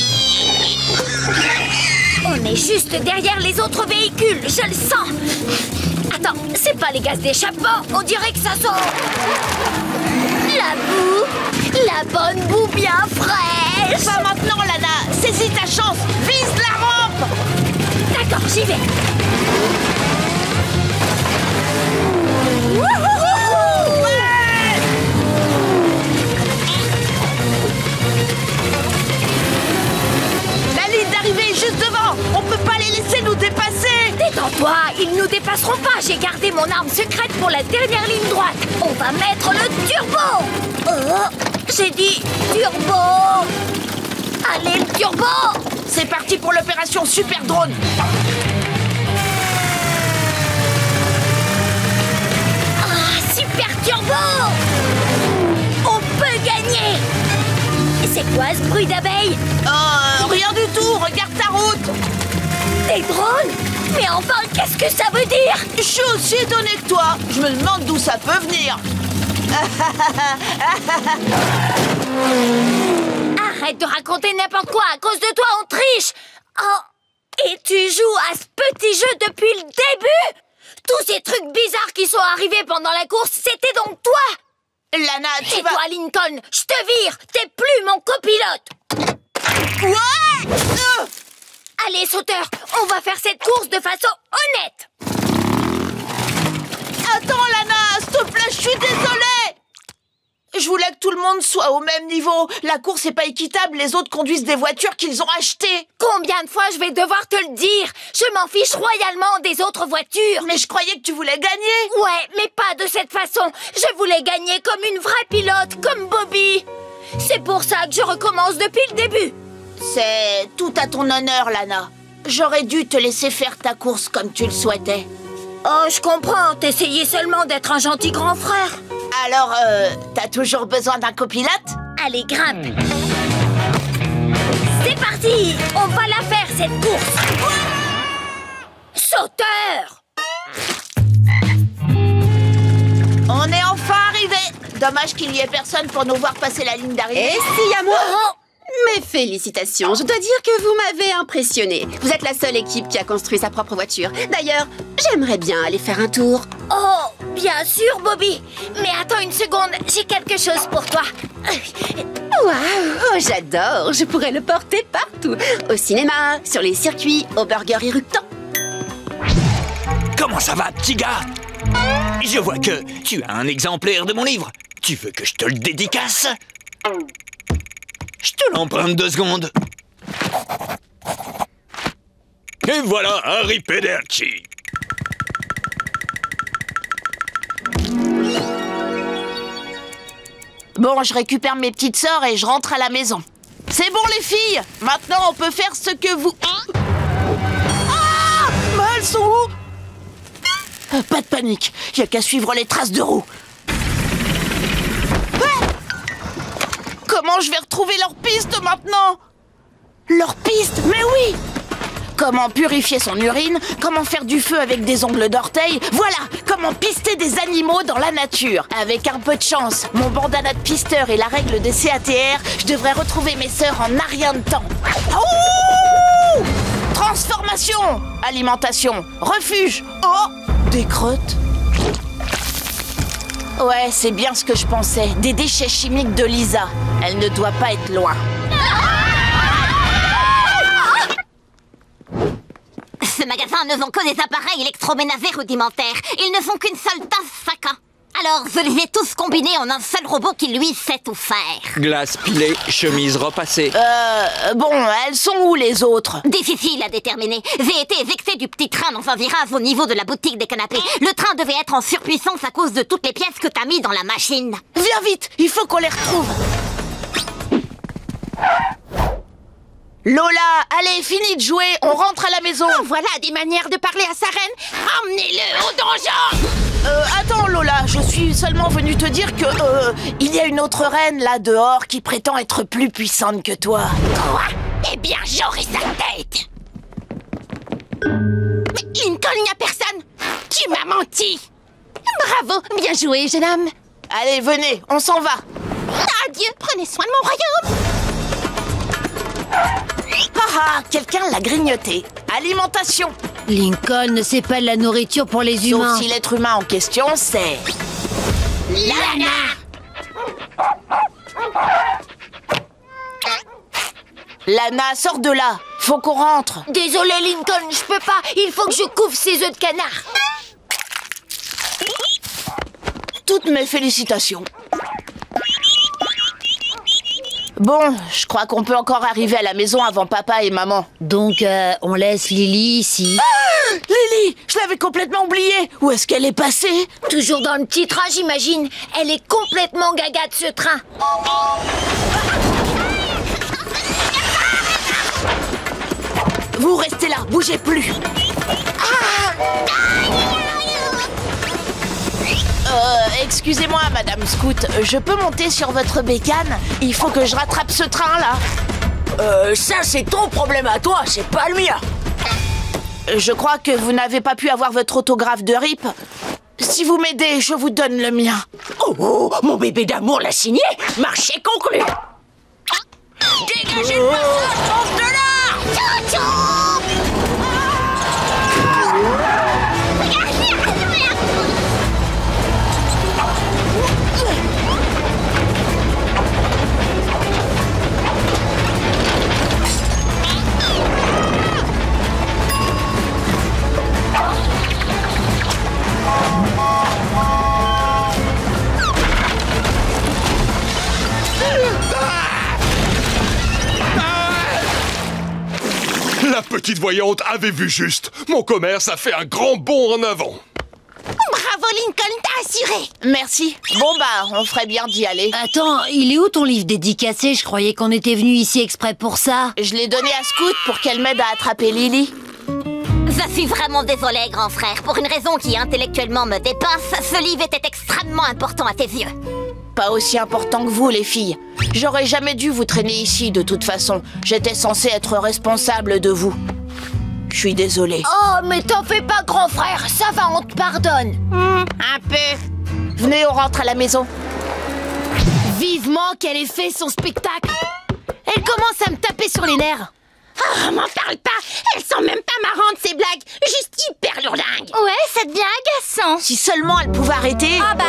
On est juste derrière les autres véhicules, je le sens. Attends, c'est pas les gaz d'échappement, on dirait que ça sent... La boue, la bonne boue bien fraîche. Pas maintenant, Lana, saisis ta chance, vise la rampe. D'accord, j'y vais. La ligne d'arrivée est juste devant. On peut pas les laisser nous dépasser. Détends-toi, ils nous dépasseront pas. J'ai gardé mon arme secrète pour la dernière ligne droite. On va mettre le turbo. Oh, j'ai dit turbo. Allez, le turbo. C'est parti pour l'opération Super Drone. Ah, super turbo. On peut gagner. C'est quoi ce bruit d'abeille? Rien du tout, regarde ta route. Des drones? Mais enfin, qu'est-ce que ça veut dire? Je suis aussi étonné que toi. Je me demande d'où ça peut venir. Arrête de raconter n'importe quoi. À cause de toi, on triche. Oh, et tu joues à ce petit jeu depuis le début? Tous ces trucs bizarres qui sont arrivés pendant la course, c'était donc toi? Lana, tu vas... toi, Lincoln, je te vire. T'es plus mon copilote. Ouais. Allez, sauteur, on va faire cette course de façon honnête. Attends, Lana, s'il te plaît, je suis désolée. voulais que tout le monde soit au même niveau. La course est pas équitable, les autres conduisent des voitures qu'ils ont achetées. Combien de fois je vais devoir te le dire? Je m'en fiche royalement des autres voitures. Mais je croyais que tu voulais gagner. Ouais, mais pas de cette façon. Je voulais gagner comme une vraie pilote, comme Bobby. C'est pour ça que je recommence depuis le début. C'est tout à ton honneur, Lana. J'aurais dû te laisser faire ta course comme tu le souhaitais. Oh, je comprends. T'essayais seulement d'être un gentil grand frère. Alors, t'as toujours besoin d'un copilote? Allez, grimpe. C'est parti. On va la faire, cette course. Sauteur! On est enfin arrivé. Dommage qu'il n'y ait personne pour nous voir passer la ligne d'arrivée. Et si à moi? Mes félicitations, je dois dire que vous m'avez impressionné. Vous êtes la seule équipe qui a construit sa propre voiture. D'ailleurs, j'aimerais bien aller faire un tour. Oh, bien sûr, Bobby. Mais attends une seconde, j'ai quelque chose pour toi. Waouh, oh, j'adore. Je pourrais le porter partout. Au cinéma, sur les circuits, au burger éructant. Comment ça va, petit gars? Je vois que tu as un exemplaire de mon livre. Tu veux que je te le dédicace? Je te l'emprunte 2 secondes. Et voilà, Harry Pederci. Bon, je récupère mes petites sœurs et je rentre à la maison. C'est bon, les filles. Maintenant, on peut faire ce que vous... Ah! Mais elles sont où? Pas de panique. Il n'y a qu'à suivre les traces de roues. Comment je vais retrouver leur piste maintenant? Leur piste? Mais oui! Comment purifier son urine? Comment faire du feu avec des ongles d'orteil? Voilà! Comment pister des animaux dans la nature? Avec un peu de chance, mon bandana de pisteur et la règle des CATR, je devrais retrouver mes sœurs en un rien de temps. Ouh! Transformation! Alimentation! Refuge! Oh! Des crottes? Ouais, c'est bien ce que je pensais. Des déchets chimiques de Lisa. Elle ne doit pas être loin. Ce magasin ne vend que des appareils électroménagers rudimentaires. Ils ne font qu'une seule tasse chacun. Alors, je les ai tous combinés en un seul robot qui, lui, sait tout faire. Glace pilée, chemise repassée. Bon, elles sont où les autres? Difficile à déterminer. J'ai été éjectée du petit train dans un virage au niveau de la boutique des canapés. Le train devait être en surpuissance à cause de toutes les pièces que t'as mis dans la machine. Viens vite, il faut qu'on les retrouve. Lola, allez, fini de jouer, on rentre à la maison. Oh, voilà des manières de parler à sa reine. Emmenez-le au donjon. Attends Lola, je suis seulement venue te dire que il y a une autre reine là dehors qui prétend être plus puissante que toi. Quoi? Eh bien, j'aurai sa tête. Mais Lincoln, il n'y a personne. Tu m'as menti. Bravo, bien joué, jeune homme. Allez, venez, on s'en va. Adieu, prenez soin de mon royaume. Ah, quelqu'un l'a grignoté. Alimentation. Lincoln, c'est pas de la nourriture pour les humains. Sauf si l'être humain en question, c'est... Lana! Lana, sors de là. Faut qu'on rentre. Désolé, Lincoln, je peux pas. Il faut que je couvre ces œufs de canard. Toutes mes félicitations. Bon, je crois qu'on peut encore arriver à la maison avant papa et maman. Donc, on laisse Lily ici. Ah! Lily! Je l'avais complètement oubliée. Où est-ce qu'elle est passée? Toujours dans le petit train, j'imagine. Elle est complètement gaga de ce train. Vous restez là, bougez plus. Excusez-moi, Madame Scout, je peux monter sur votre bécane? Il faut que je rattrape ce train-là. Ça, c'est ton problème à toi, c'est pas le mien. Je crois que vous n'avez pas pu avoir votre autographe de RIP. Si vous m'aidez, je vous donne le mien. Oh, mon bébé d'amour l'a signé. Marché conclu. Dégagez le passage, pense de là. La petite voyante avait vu juste. Mon commerce a fait un grand bond en avant. Bravo Lincoln, t'as assuré. Merci. Bon bah, on ferait bien d'y aller. Attends, il est où ton livre dédicacé? Je croyais qu'on était venu ici exprès pour ça. Je l'ai donné à Scout pour qu'elle m'aide à attraper Lily. Je suis vraiment désolée, grand frère. Pour une raison qui intellectuellement me dépasse, ce livre était extrêmement important à tes yeux. Pas aussi important que vous, les filles. J'aurais jamais dû vous traîner ici, de toute façon. J'étais censée être responsable de vous. Je suis désolée. Oh, mais t'en fais pas, grand frère. Ça va, on te pardonne. Un peu. Venez, on rentre à la maison. Vivement qu'elle ait fait son spectacle. Elle commence à me taper sur les nerfs. Oh, m'en parle pas. Elles sont même pas marrantes, ces blagues. Juste hyper lourdingues. Ouais, ça devient agaçant. Si seulement elle pouvait arrêter. Ah bah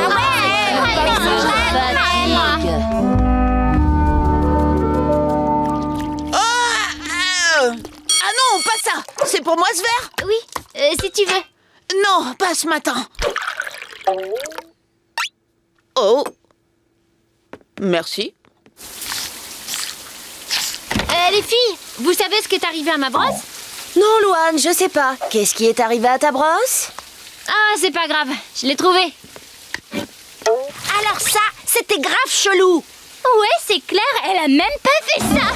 Ah non, pas ça. C'est pour moi ce verre? Oui, si tu veux. Non, pas ce matin. Oh. Merci. Les filles, vous savez ce qui est arrivé à ma brosse? Non, Louane, je sais pas. Qu'est-ce qui est arrivé à ta brosse? Ah, c'est pas grave, je l'ai trouvé. Alors ça, c'était grave chelou. Ouais, c'est clair, elle a même pas fait ça.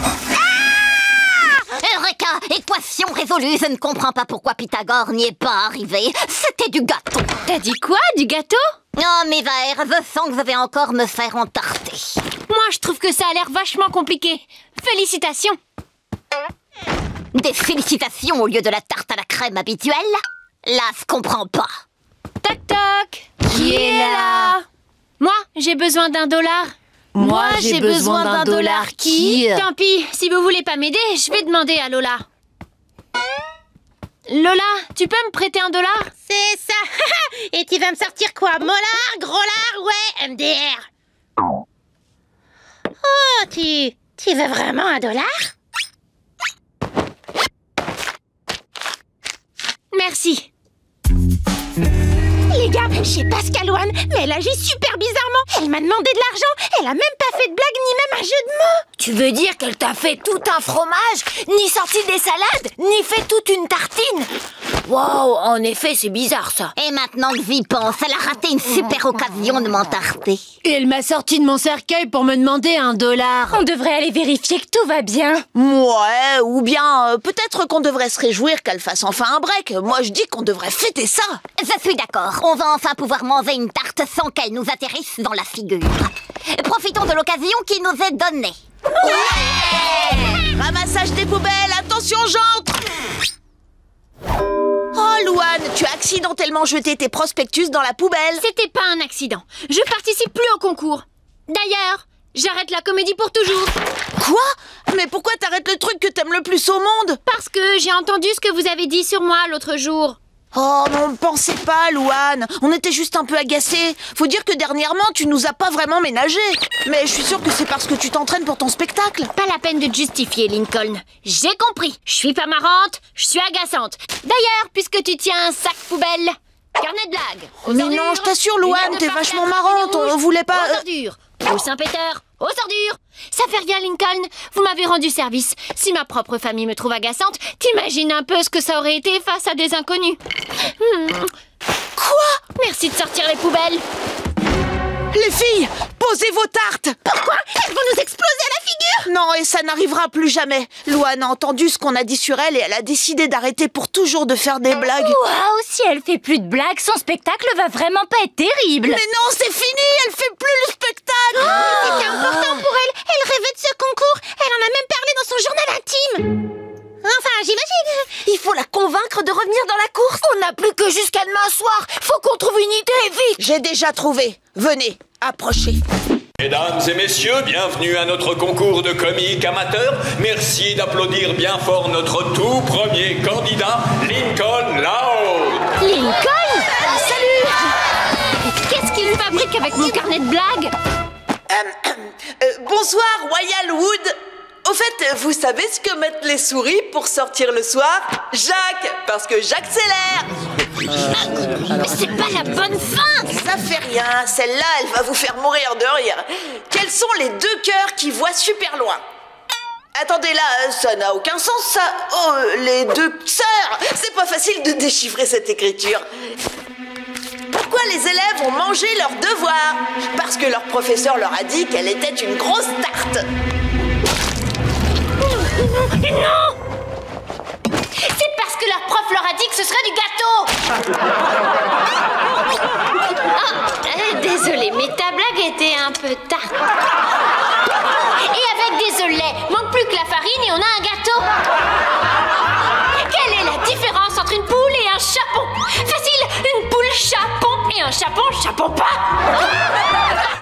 Eureka! Équation résolue, je ne comprends pas pourquoi Pythagore n'y est pas arrivé. C'était du gâteau. T'as dit quoi, du gâteau? Oh, mes verres, je sens que je vais encore me faire entarter. Moi, je trouve que ça a l'air vachement compliqué. Félicitations. Des félicitations au lieu de la tarte à la crème habituelle? Là, je comprends pas. Toc toc. Qui est là? Moi, j'ai besoin d'un $1. Moi, j'ai besoin d'un $. Qui? Tant pis, si vous voulez pas m'aider, je vais demander à Lola. Lola, tu peux me prêter $1? C'est ça. Et tu vas me sortir quoi? Mollard, gros lard, ouais, MDR. Oh, tu veux vraiment $1? Merci. Les gars, je sais pas ce qu'a Louane, mais elle agit super bizarrement. Elle m'a demandé de l'argent, elle a même pas fait de blague ni même un jeu de mots. Tu veux dire qu'elle t'a fait tout un fromage, ni sorti des salades, ni fait toute une tartine? Wow, en effet, c'est bizarre ça. Et maintenant que j'y pense, elle a raté une super occasion de m'entarter. Et elle m'a sorti de mon cercueil pour me demander $1. On devrait aller vérifier que tout va bien. Ouais, ou bien peut-être qu'on devrait se réjouir qu'elle fasse enfin un break. Moi, je dis qu'on devrait fêter ça. Je suis d'accord. On va enfin pouvoir manger une tarte sans qu'elle nous atterrisse dans la figure. Profitons de l'occasion qui nous est donnée. Ouais! Ramassage des poubelles, attention, j'entre. Oh, Louane, tu as accidentellement jeté tes prospectus dans la poubelle. C'était pas un accident. Je participe plus au concours. D'ailleurs, j'arrête la comédie pour toujours. Quoi? Mais pourquoi t'arrêtes le truc que t'aimes le plus au monde? Parce que j'ai entendu ce que vous avez dit sur moi l'autre jour. Oh, non, pensez pas, Louane. On était juste un peu agacés. Faut dire que dernièrement, tu nous as pas vraiment ménagés. Mais je suis sûre que c'est parce que tu t'entraînes pour ton spectacle. Pas la peine de te justifier, Lincoln. J'ai compris. Je suis pas marrante, je suis agaçante. D'ailleurs, puisque tu tiens un sac poubelle, carnet de blagues. Mais non, je t'assure, Louane, t'es vachement marrante. On voulait pas... Aux ordures. Au Saint-Péter. Aux ordures. Ça fait rien, Lincoln. Vous m'avez rendu service. Si ma propre famille me trouve agaçante, t'imagines un peu ce que ça aurait été face à des inconnus. Quoi? Merci de sortir les poubelles. Les filles, posez vos tartes. Pourquoi? Elles vont nous exploser à la figure. Non, et ça n'arrivera plus jamais. Louane a entendu ce qu'on a dit sur elle et elle a décidé d'arrêter pour toujours de faire des blagues. Waouh, si elle fait plus de blagues, son spectacle va vraiment pas être terrible. Mais non, c'est fini, elle fait plus le spectacle. C'était important pour elle. Elle rêvait de ce concours. Elle en a même parlé dans son journal intime. Enfin, j'imagine. Il faut la convaincre de revenir dans la course. On n'a plus que jusqu'à demain soir. Faut qu'on trouve une idée, vite. J'ai déjà trouvé. Venez, approchez. Mesdames et messieurs, bienvenue à notre concours de comique amateur. Merci d'applaudir bien fort notre tout premier candidat, Lincoln Loud. Lincoln? Salut. Qu'est-ce qu'il fabrique avec mon carnet de blagues? Bonsoir, Royal Wood. Au fait, vous savez ce que mettent les souris pour sortir le soir? Jacques, parce que j'accélère. Mais c'est pas la bonne fin. Ça fait rien, celle-là, elle va vous faire mourir de rire. Quels sont les deux cœurs qui voient super loin? Attendez là, ça n'a aucun sens ça. Oh, les deux sœurs. C'est pas facile de déchiffrer cette écriture. Pourquoi les élèves ont mangé leurs devoirs? Parce que leur professeur leur a dit qu'elle était une grosse tarte. Non! C'est parce que leur prof leur a dit que ce serait du gâteau! Désolée, mais ta blague était un peu tarte. Et avec des œufs lait, manque plus que la farine et on a un gâteau. Quelle est la différence entre une poule et un chapon? Facile, une poule chapon et un chapon chapon pas.